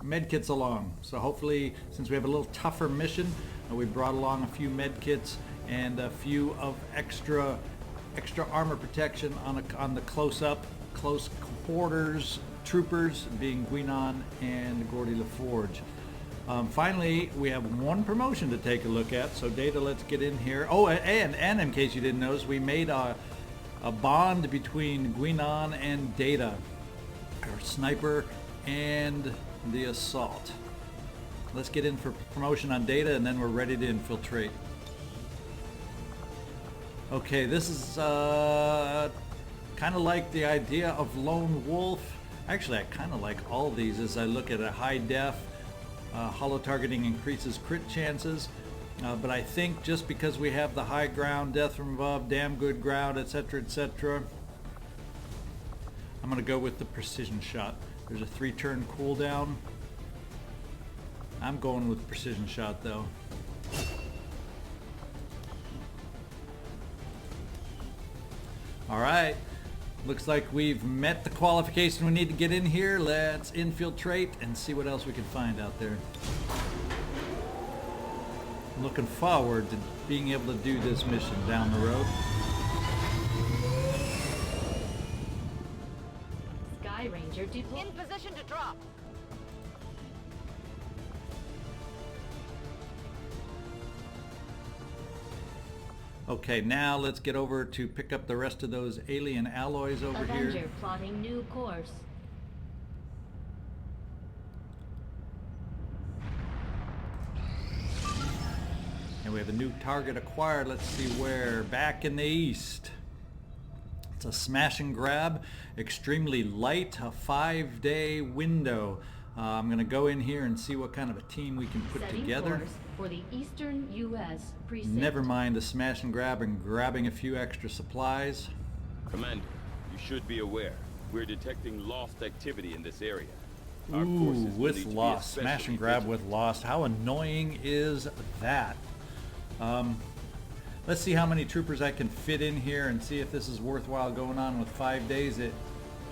medkits along. So hopefully, since we have a little tougher mission, we brought along a few medkits and a few of extra armor protection on the close quarters troopers, being Guinan and Geordi LaForge. Finally, we have one promotion to take a look at. So Data, let's get in here. Oh, and in case you didn't notice, we made a bond between Guinan and Data, our sniper and the assault. Let's get in for promotion on Data, and then we're ready to infiltrate. Okay, this is kind of like the idea of Lone Wolf. Actually, I kind of like all these as I look at a high def. Hollow targeting increases crit chances, but I think just because we have the high ground, death from above, damn good ground, etc., etc., I'm going to go with the precision shot. There's a 3-turn cooldown. I'm going with precision shot though. Alright, looks like we've met the qualification we need to get in here. Let's infiltrate and see what else we can find out there. I'm looking forward to being able to do this mission down the road. Sky Ranger deployed. In position to drop. Okay, now let's get over to pick up the rest of those alien alloys over Avenger here. plotting new course. And we have a new target acquired. Let's see where. Back in the east. It's a smash and grab, extremely light, a 5-day window. I'm going to go in here and see what kind of a team we can put Setting together. course for the Eastern U.S. precinct. Never mind the smash and grab and grabbing a few extra supplies. Commander, you should be aware. We're detecting lost activity in this area. Our Ooh, forces will with need to be lost. Smash especially and grab vigilant. with lost. How annoying is that? Let's see how many troopers I can fit in here and see if this is worthwhile going on with 5 days. It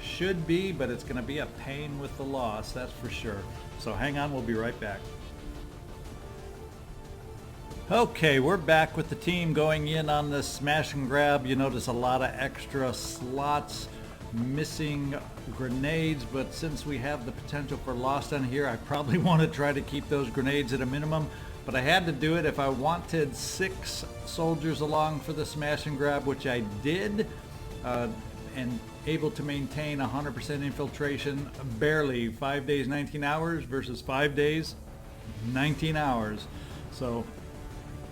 should be, but it's going to be a pain with the loss, that's for sure. So hang on, we'll be right back. Okay, we're back with the team going in on this smash and grab. You notice a lot of extra slots, missing grenades, but since we have the potential for lost on here, I probably want to try to keep those grenades at a minimum. But I had to do it if I wanted 6 soldiers along for the smash and grab, which I did, and able to maintain 100% infiltration, barely 5 days, 19 hours versus 5 days, 19 hours. So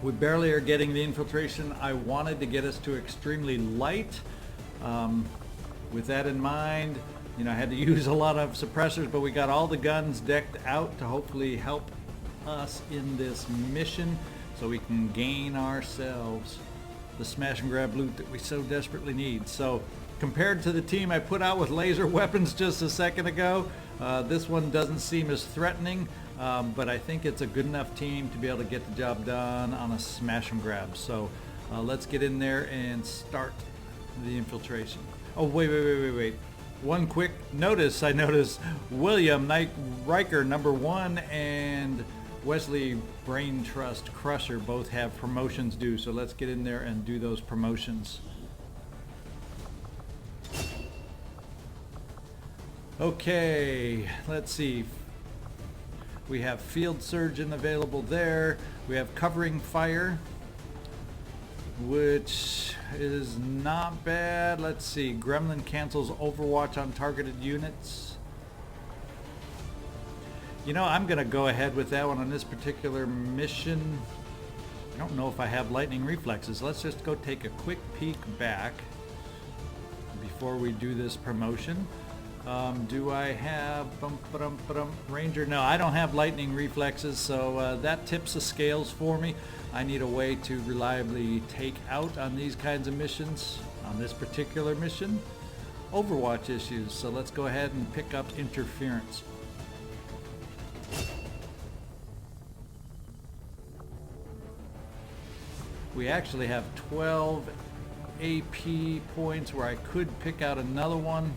we barely are getting the infiltration. I wanted to get us to extremely light. With that in mind, you know, I had to use a lot of suppressors, but we got all the guns decked out to hopefully help us in this mission so we can gain ourselves the smash and grab loot that we so desperately need. So compared to the team I put out with laser weapons just a second ago, this one doesn't seem as threatening, but I think it's a good enough team to be able to get the job done on a smash and grab. So let's get in there and start the infiltration. Oh, wait. One quick notice. I noticed William Riker #1 and Wesley Brain Trust Crusher both have promotions due. So let's get in there and do those promotions. Okay, let's see. We have Field Surgeon available there. We have Covering Fire, which is not bad. Let's see. Gremlin cancels Overwatch on targeted units. You know, I'm going to go ahead with that one on this particular mission. I don't know if I have lightning reflexes. Let's just go take a quick peek back before we do this promotion. Do I have Ranger? No, I don't have lightning reflexes, so that tips the scales for me. I need a way to reliably take out on these kinds of missions, on this particular mission, Overwatch issues. So let's go ahead and pick up Interference. We actually have 12 AP points where I could pick out another one.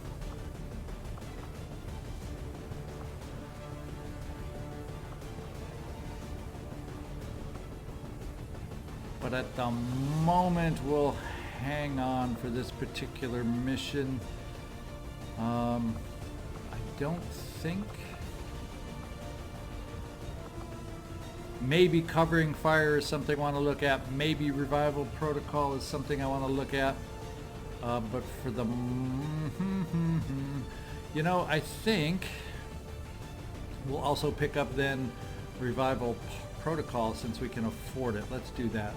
But at the moment, we'll hang on for this particular mission. I don't think. Maybe Covering Fire is something I want to look at. Maybe Revival Protocol is something I want to look at. But for the... you know, I think we'll also pick up then Revival Protocol since we can afford it. Let's do that.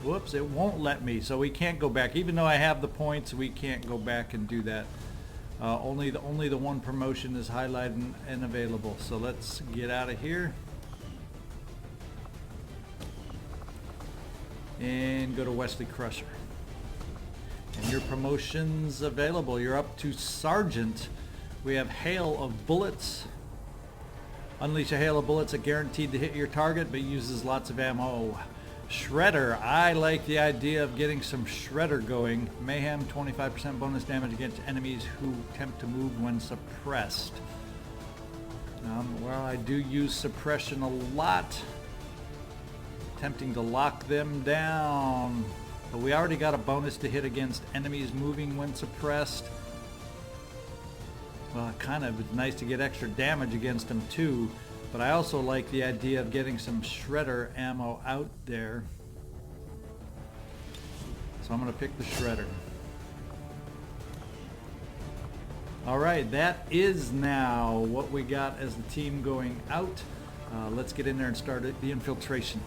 Whoops, it won't let me, so we can't go back. Even though I have the points, we can't go back and do that. Only the one promotion is highlighted and available. So let's get out of here and go to Wesley Crusher. And your promotion's available. You're up to Sergeant. We have Hail of Bullets. Unleash a hail of bullets that guaranteed to hit your target but uses lots of ammo. Shredder. I like the idea of getting some Shredder going. Mayhem, 25% bonus damage against enemies who attempt to move when suppressed. Well, I do use suppression a lot. Attempting to lock them down. But we already got a bonus to hit against enemies moving when suppressed. Well, it kind of is nice to get extra damage against them too, but I also like the idea of getting some Shredder ammo out there. So I'm going to pick the Shredder. Alright, that is now what we got as the team going out. Let's get in there and start the infiltration.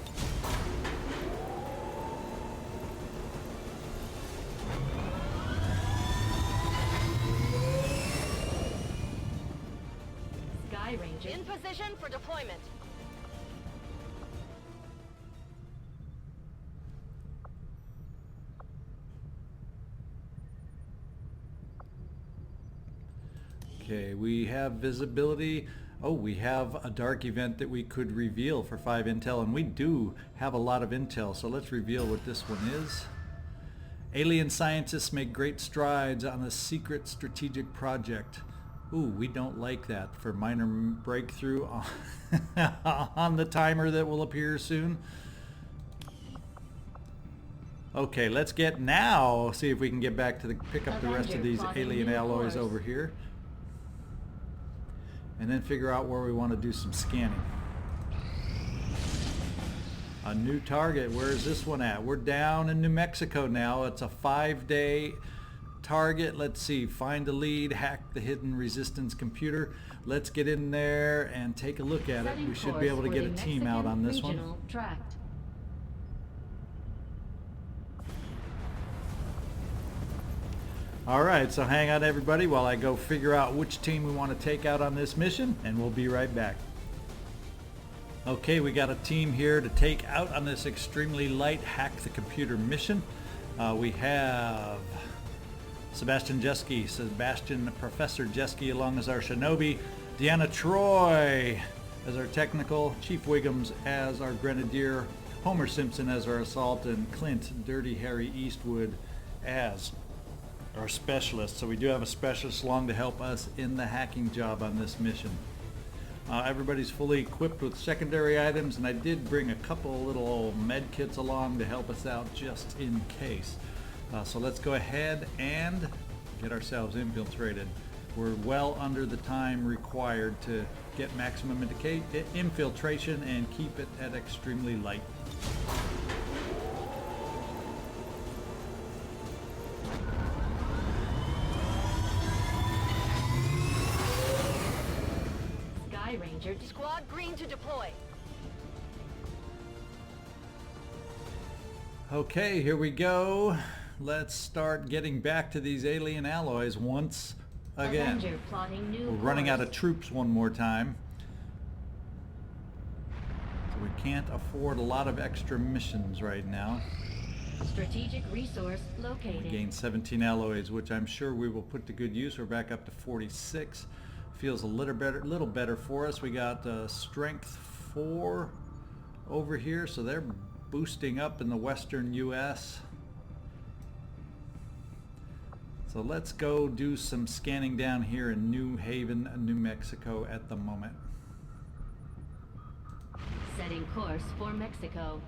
In position for deployment. Okay, we have visibility. Oh, we have a dark event that we could reveal for 5 intel, and we do have a lot of intel, so let's reveal what this one is. Alien scientists make great strides on a secret strategic project. Ooh, we don't like that for minor breakthrough on the timer that will appear soon. Okay, let's get now, see if we can get back to pick up the rest of these alien alloys over here. And then figure out where we want to do some scanning. A new target, where is this one at? We're down in New Mexico now. It's a 5-day target. Let's see, find the lead, hack the hidden resistance computer. Let's get in there and take a look at it. We should be able to get a team out on this one. Alright, so hang on everybody while I go figure out which team we want to take out on this mission, and we'll be right back. Okay, we got a team here to take out on this extremely light hack the computer mission. We have Sebastian Professor Jeski along as our shinobi, Deanna Troy as our technical, Chief Wiggums as our grenadier, Homer Simpson as our assault, and Clint Dirty Harry Eastwood as our specialist. So we do have a specialist along to help us in the hacking job on this mission. Everybody's fully equipped with secondary items, and I did bring a couple little med kits along to help us out just in case. So let's go ahead and get ourselves infiltrated. We're well under the time required to get maximum infiltration and keep it at extremely light. Ranger, squad green to deploy. Okay, here we go. Let's start getting back to these alien alloys once again. We're running out of troops one more time. So we can't afford a lot of extra missions right now. Strategic resource located. We gained 17 alloys, which I'm sure we will put to good use. We're back up to 46. Feels a little better for us. We got strength 4 over here, so they're boosting up in the western US. So let's go do some scanning down here in New Haven, New Mexico at the moment. Setting course for Mexico.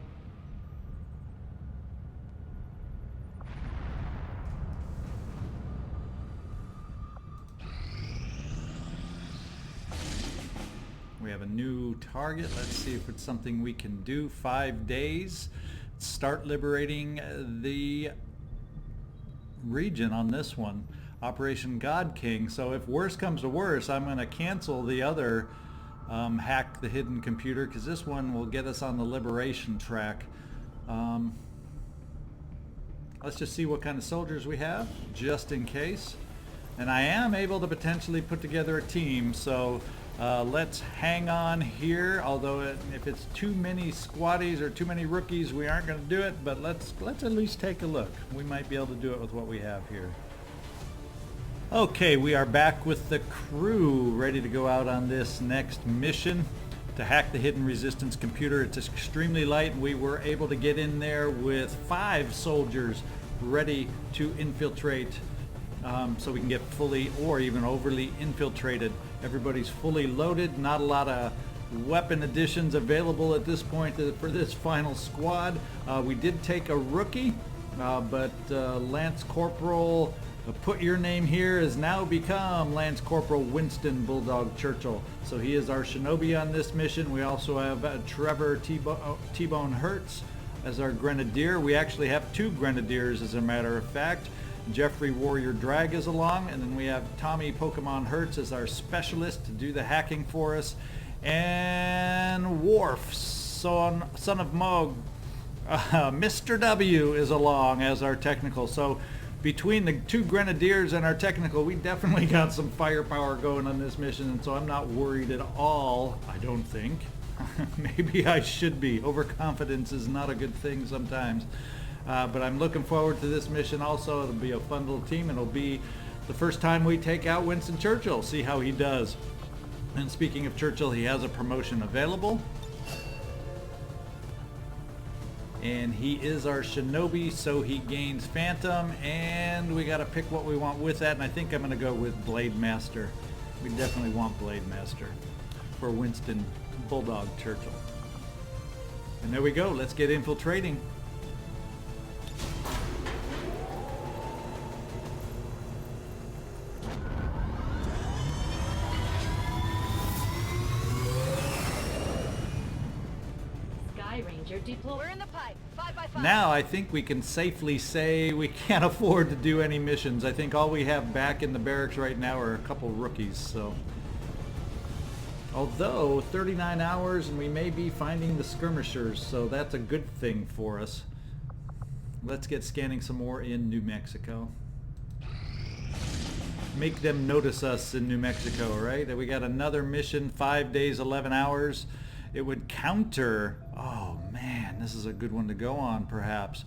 We have a new target. Let's see if it's something we can do. 5 days. Start liberating the region on this one. Operation God King. So if worse comes to worse, I'm going to cancel the other hack the hidden computer, because this one will get us on the liberation track. Let's just see what kind of soldiers we have, just in case. And I am able to potentially put together a team, so let's hang on here, although if it's too many squaddies or too many rookies, we aren't going to do it, but let's at least take a look. We might be able to do it with what we have here. Okay, we are back with the crew, ready to go out on this next mission to hack the hidden resistance computer. It's extremely light, and we were able to get in there with 5 soldiers ready to infiltrate, so we can get fully or even overly infiltrated. Everybody's fully loaded. Not a lot of weapon additions available at this point for this final squad. We did take a rookie, but Lance Corporal, put your name here, has now become Lance Corporal Winston Bulldog Churchill. So he is our shinobi on this mission. We also have Trevor T-Bone Hertz as our grenadier. We actually have 2 grenadiers, as a matter of fact. Jeffrey Warrior Drag is along, and then we have Tommy Pokemon Hertz as our specialist to do the hacking for us, and Worf, son of Mog, Mr. W is along as our technical. So between the 2 grenadiers and our technical, we definitely got some firepower going on this mission, and so I'm not worried at all, I don't think. Maybe I should be. Overconfidence is not a good thing sometimes. But I'm looking forward to this mission also. It'll be a fun little team, and it'll be the first time we take out Winston Churchill. See how he does. And speaking of Churchill, he has a promotion available. And he is our shinobi, so he gains Phantom, and we got to pick what we want with that, and I think I'm going to go with Blade Master, We definitely want Blade Master for Winston Bulldog Churchill. And there we go. Let's get infiltrating. Ranger deployed. We're in the pipe. 5x5. Now I think we can safely say we can't afford to do any missions. I think all we have back in the barracks right now are a couple rookies. So, although 39 hours and we may be finding the skirmishers, so that's a good thing for us. Let's get scanning some more in New Mexico. Make them notice us in New Mexico, right? We got another mission, 5 days, 11 hours. It would counter, oh man, this is a good one to go on perhaps.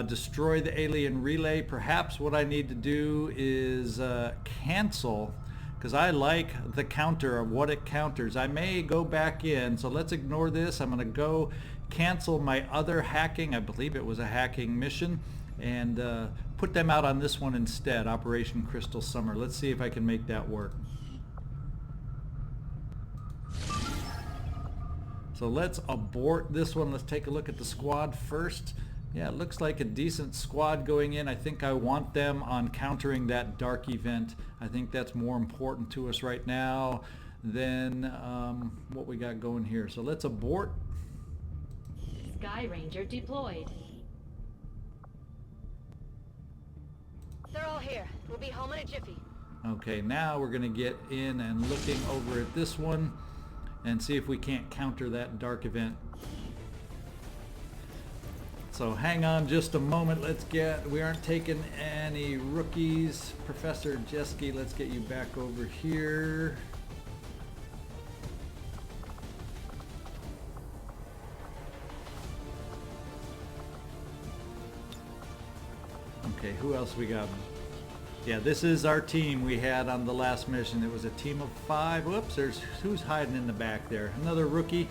Destroy the alien relay. Perhaps what I need to do is cancel, because I like the counter of what it counters. I may go back in, so let's ignore this. I'm going to go cancel my other hacking, I believe it was a hacking mission, and put them out on this one instead, Operation Crystal Summer. Let's see if I can make that work. So let's abort this one. Let's take a look at the squad first. Yeah, it looks like a decent squad going in. I think I want them on countering that dark event. I think that's more important to us right now than what we got going here. So let's abort. Sky Ranger deployed. They're all here. We'll be home in a jiffy. Okay, now we're going to get in and looking over at this one and see if we can't counter that dark event. So hang on just a moment. We aren't taking any rookies. Professor Jeski, let's get you back over here. Okay, who else we got? Yeah, this is our team we had on the last mission. It was a team of 5. Whoops, who's hiding in the back there? Another rookie.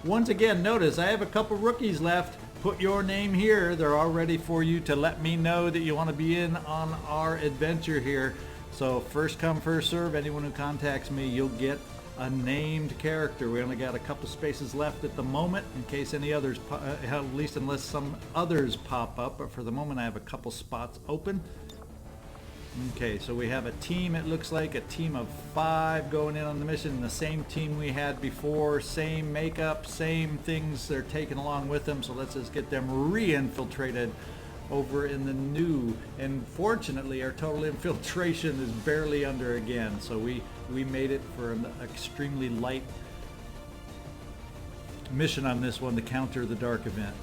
Once again, notice I have a couple rookies left. Put your name here. They're all ready for you to let me know that you want to be in on our adventure here. So first come, first serve. Anyone who contacts me, you'll get a named character. We only got a couple spaces left at the moment in case any others, at least unless some others pop up. But for the moment, I have a couple spots open. Okay, so we have a team, it looks like a team of 5 going in on the mission, the same team we had before, same makeup, same things they're taking along with them, so let's just get them re-infiltrated over in the new. And fortunately our total infiltration is barely under again, so we made it for an extremely light mission on this one to counter the dark event.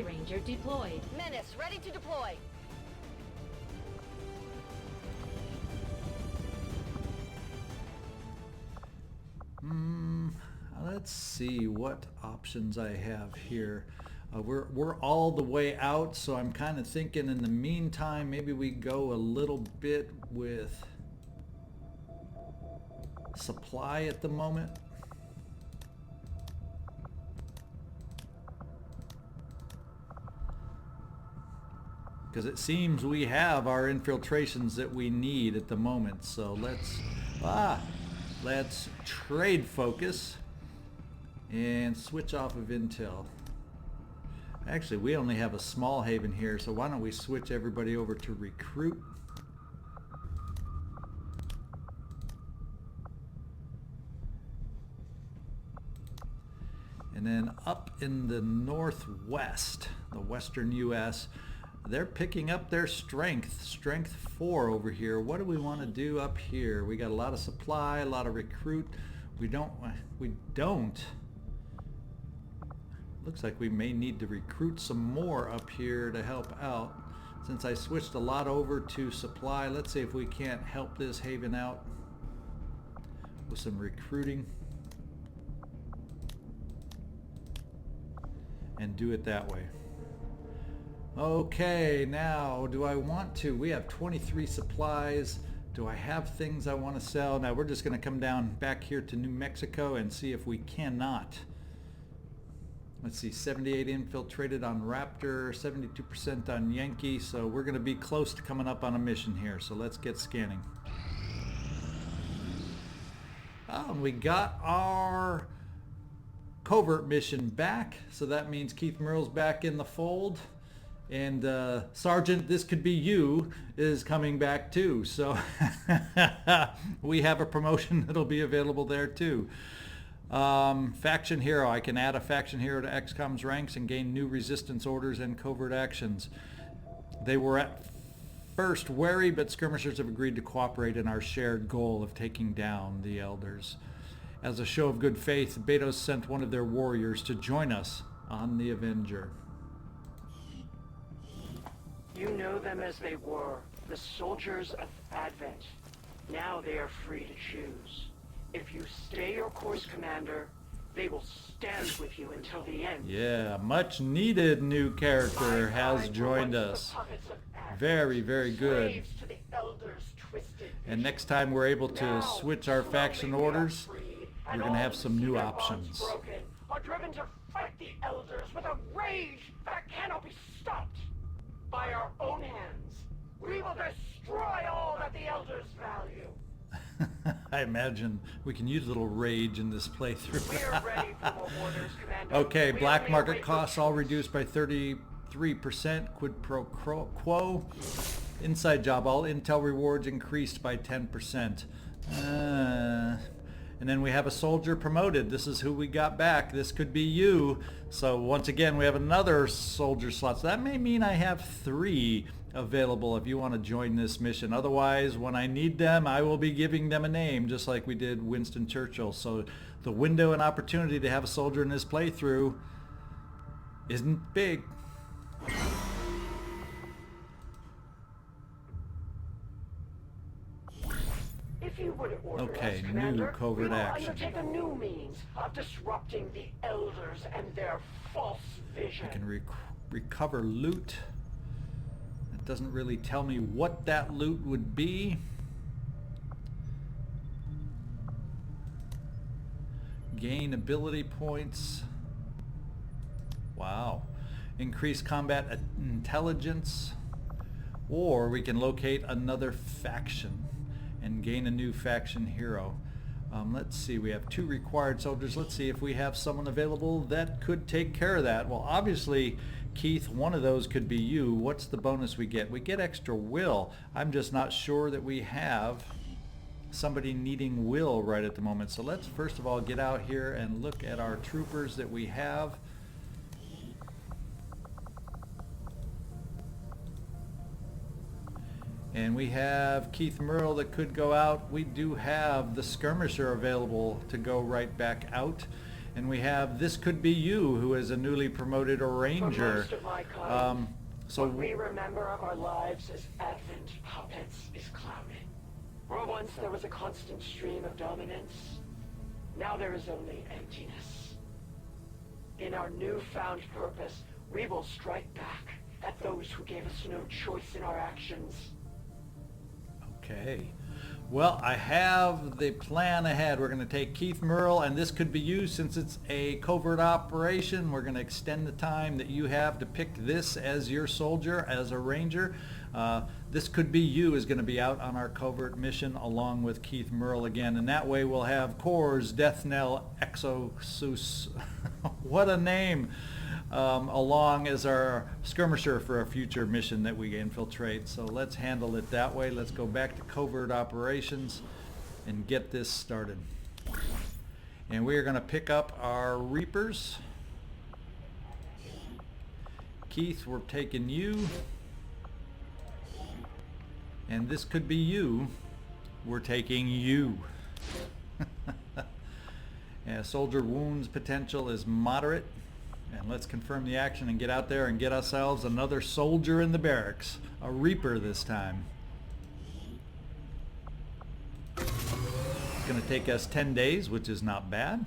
Ranger deployed. Menace, ready to deploy. Let's see what options I have here. We're all the way out, so I'm kind of thinking in the meantime maybe we go a little bit with supply at the moment. Because it seems we have our infiltrations that we need at the moment. So let's trade focus and switch off of intel. Actually, we only have a small haven here, so why don't we switch everybody over to recruit. And then up in the northwest, the western US, they're picking up their strength 4 over here. What do we want to do up here? We got a lot of supply, a lot of recruit. We don't. Looks like we may need to recruit some more up here to help out. Since I switched a lot over to supply, let's see if we can't help this haven out with some recruiting and do it that way. Okay, now do I want to? We have 23 supplies. Do I have things I want to sell? Now we're just going to come down back here to New Mexico and see if we cannot Let's see, 78 infiltrated on Raptor, 72% on Yankee, so we're going to be close to coming up on a mission here, so let's get scanning. Oh, and we got our covert mission back, so that means Keith Merle's back in the fold, and Sergeant, this could be you, is coming back too, so we have a promotion that'll be available there too. Faction hero, I can add a faction hero to XCom's ranks and gain new resistance orders and covert actions. They were at first wary, but skirmishers have agreed to cooperate in our shared goal of taking down the Elders. As a show of good faith, Betos sent one of their warriors to join us on the Avenger. You know them as they were, the soldiers of Advent. Now they are free to choose. If you stay your course, Commander, they will stand with you until the end. Yeah, much needed new character has joined us. Very, very good. And next time we're able to switch our faction orders, we're going to have some new options. Are driven to fight the Elders with a rage that cannot be stopped. By our own hands, we will destroy all that the Elders value. I imagine we can use a little rage in this playthrough. We are ready for more orders, Commander. Okay, black market costs all reduced by 33%. Quid pro quo. Inside job, all intel rewards increased by 10%. And then we have a soldier promoted. This is who we got back. This could be you. So once again, we have another soldier slot. So that may mean I have 3 available if you want to join this mission. Otherwise, when I need them, I will be giving them a name, just like we did Winston Churchill. So the window and opportunity to have a soldier in this playthrough isn't big. If you would order okay, us, new Commander, covert we will action. undertake a new means of disrupting the Elders and their false vision. I can recover loot. It doesn't really tell me what that loot would be. Gain ability points. Wow. Increase combat intelligence. Or we can locate another faction and gain a new faction hero. Let's see, we have 2 required soldiers. Let's see if we have someone available that could take care of that. Well, obviously, Keith, one of those could be you. What's the bonus we get? We get extra will. I'm just not sure that we have somebody needing will right at the moment. So let's first of all get out here and look at our troopers that we have. And we have Keith Merle that could go out. We do have the skirmisher available to go right back out. And we have this could be you, who is a newly promoted ranger. For most of my kind, what we remember of our lives as Advent puppets is clouded. Where once there was a constant stream of dominance, now there is only emptiness. In our newfound purpose, we will strike back at those who gave us no choice in our actions. Okay. Well, I have the plan ahead. We're going to take Keith Merle, and this could be you since it's a covert operation. We're going to extend the time that you have to pick this as your soldier, as a ranger. This could be you is going to be out on our covert mission along with Keith Merle again, and that way we'll have Cores, Death Knell, Exosus, what a name, along as our skirmisher for a future mission that we infiltrate. So let's handle it that way. Let's go back to covert operations and get this started. And we are going to pick up our Reapers. Keith, we're taking you. And this could be you. We're taking you. Soldier wounds potential is moderate. And let's confirm the action and get out there and get ourselves another soldier in the barracks. A Reaper this time. It's going to take us 10 days, which is not bad.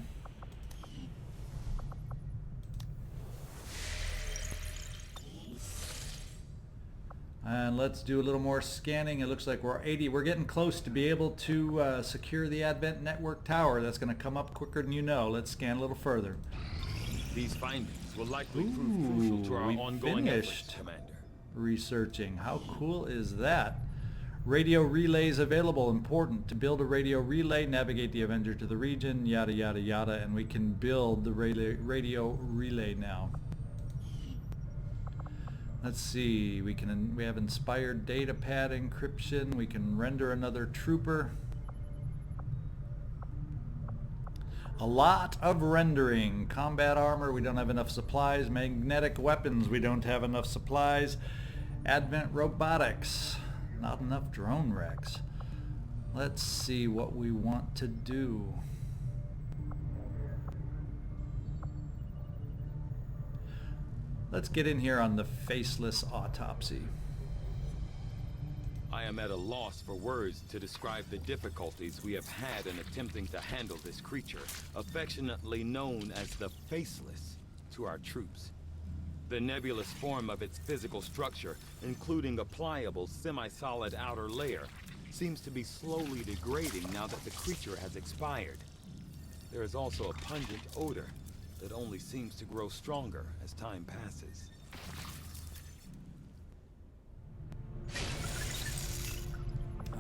And let's do a little more scanning. It looks like we're 80. We're getting close to be able to secure the Advent Network Tower. That's going to come up quicker than you know. Let's scan a little further. These findings will likely prove crucial to our we ongoing efforts, finished Commander. researching. How cool is that? Radio relays available. Important. To build a radio relay, navigate the Avenger to the region, yada yada yada, and we can build the radio relay now. Let's see, we have inspired data pad encryption, we can render another trooper. A lot of rendering. Combat armor, we don't have enough supplies. Magnetic weapons, we don't have enough supplies. Advent robotics, not enough drone wrecks. Let's see what we want to do. Let's get in here on the faceless autopsy. I am at a loss for words to describe the difficulties we have had in attempting to handle this creature, affectionately known as the Faceless, to our troops. The nebulous form of its physical structure, including a pliable, semi-solid outer layer, seems to be slowly degrading now that the creature has expired. There is also a pungent odor that only seems to grow stronger as time passes.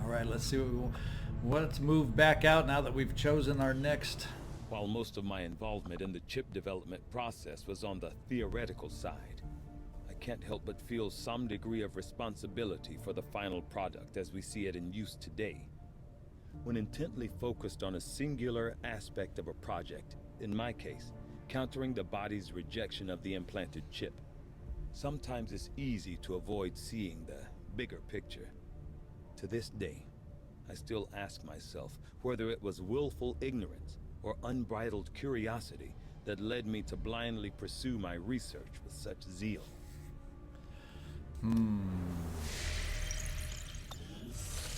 Alright, let's see let's move back out now that we've chosen our next. While most of my involvement in the chip development process was on the theoretical side, I can't help but feel some degree of responsibility for the final product as we see it in use today. When intently focused on a singular aspect of a project, in my case, countering the body's rejection of the implanted chip, sometimes it's easy to avoid seeing the bigger picture. To this day, I still ask myself whether it was willful ignorance or unbridled curiosity that led me to blindly pursue my research with such zeal.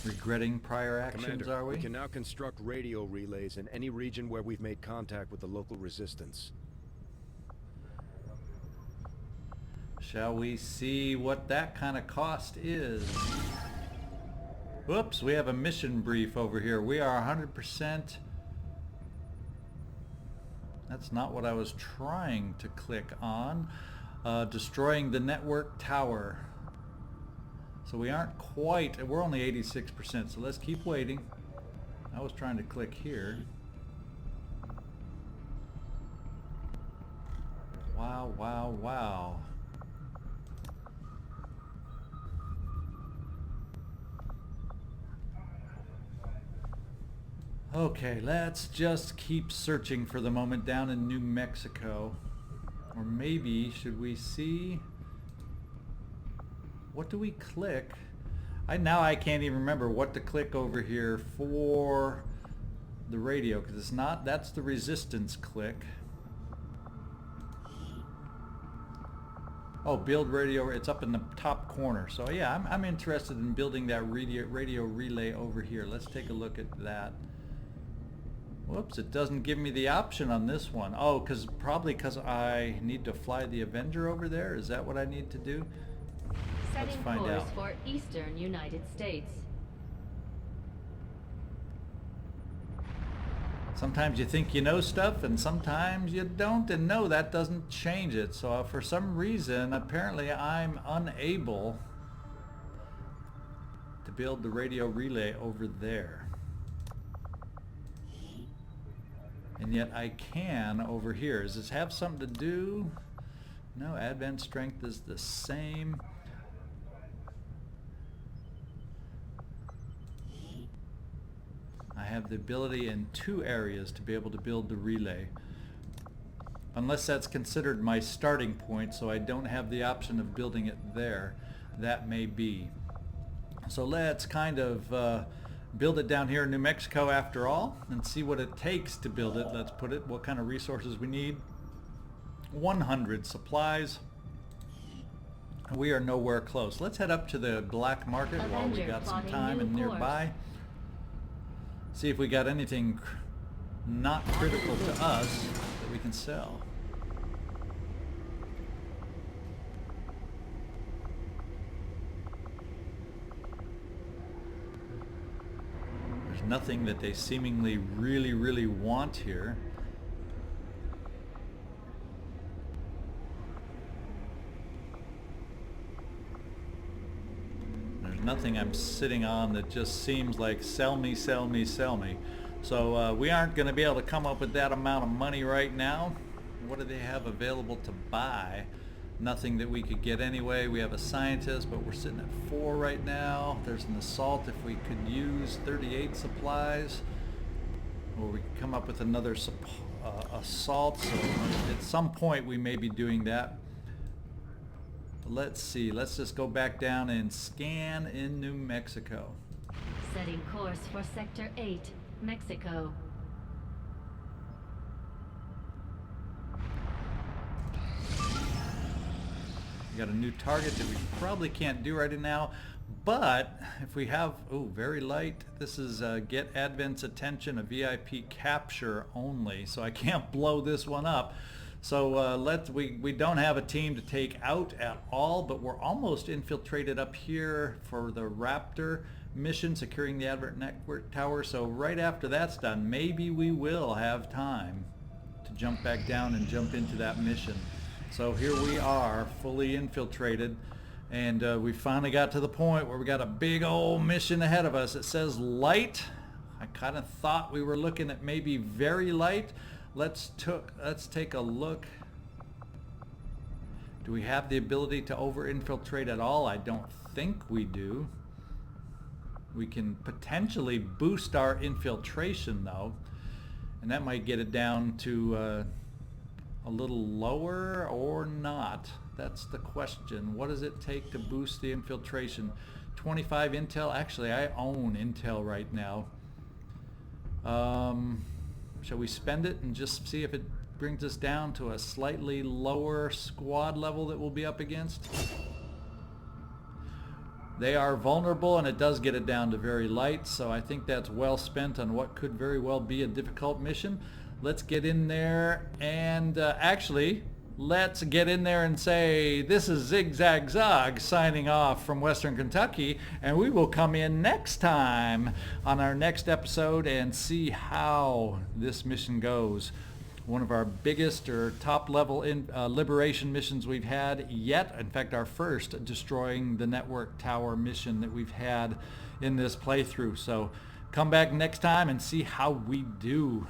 Regretting prior actions, Commander, are we? We can now construct radio relays in any region where we've made contact with the local resistance. Shall we see what that kind of cost is? Whoops, we have a mission brief over here. We are 100%. That's not what I was trying to click on. Destroying the network tower. So we aren't quite, we're only 86%, so let's keep waiting. I was trying to click here. Wow, wow, wow. Okay, let's just keep searching for the moment down in New Mexico. Or maybe, should we see? What do we click? Now I can't even remember what to click over here for the radio, because it's not, that's the resistance click. Oh, build radio, it's up in the top corner. So yeah, I'm interested in building that radio relay over here. Let's take a look at that. Whoops, it doesn't give me the option on this one. Oh, probably because I need to fly the Avenger over there? Is that what I need to do? Let's Setting find course out. for Eastern United States. Sometimes you think you know stuff and sometimes you don't, and no, that doesn't change it. So for some reason, apparently I'm unable to build the radio relay over there. And yet I can over here. Does this have something to do? No, advent strength is the same. I have the ability in 2 areas to be able to build the relay. Unless that's considered my starting point, so I don't have the option of building it there. That may be. So let's kind of build it down here in New Mexico after all, and see what it takes to build it. Let's put it, what kind of resources we need. 100 supplies. We are nowhere close. Let's head up to the black market while we got some time and nearby. See if we got anything not critical to us that we can sell. There's nothing that they seemingly really want here. nothing I'm sitting on that just seems like sell me, sell me, sell me. So we aren't going to be able to come up with that amount of money right now. What do they have available to buy? Nothing that we could get anyway. We have a scientist, but we're sitting at 4 right now. There's an assault if we could use 38 supplies. Or we could come up with another assault. So at some point we may be doing that. Let's see. Let's just go back down and scan in New Mexico. Setting course for Sector 8, Mexico. We got a new target that we probably can't do right now, but if we have, oh, very light. This is get Advent's attention, a VIP capture only, so I can't blow this one up. So we don't have a team to take out at all, but we're almost infiltrated up here for the Raptor mission, securing the Advent network tower. So right after that's done, maybe we will have time to jump back down and jump into that mission. So here we are, fully infiltrated, and we finally got to the point where we got a big old mission ahead of us. It says light. I kind of thought we were looking at maybe very light. Let's take a look. Do we have the ability to over-infiltrate at all? I don't think we do. We can potentially boost our infiltration though, and that might get it down to a little lower or not. That's the question. What does it take to boost the infiltration? 25 intel. Actually, I own intel right now. Shall we spend it and just see if it brings us down to a slightly lower squad level that we'll be up against? They are vulnerable, and it does get it down to very light, so I think that's well spent on what could very well be a difficult mission. Let's get in there and actually, let's get in there and say, this is Zigzag Zog signing off from Western Kentucky, and we will come in next time on our next episode and see how this mission goes. One of our biggest or top level liberation missions we've had yet. In fact, our first destroying the network tower mission that we've had in this playthrough. So come back next time and see how we do.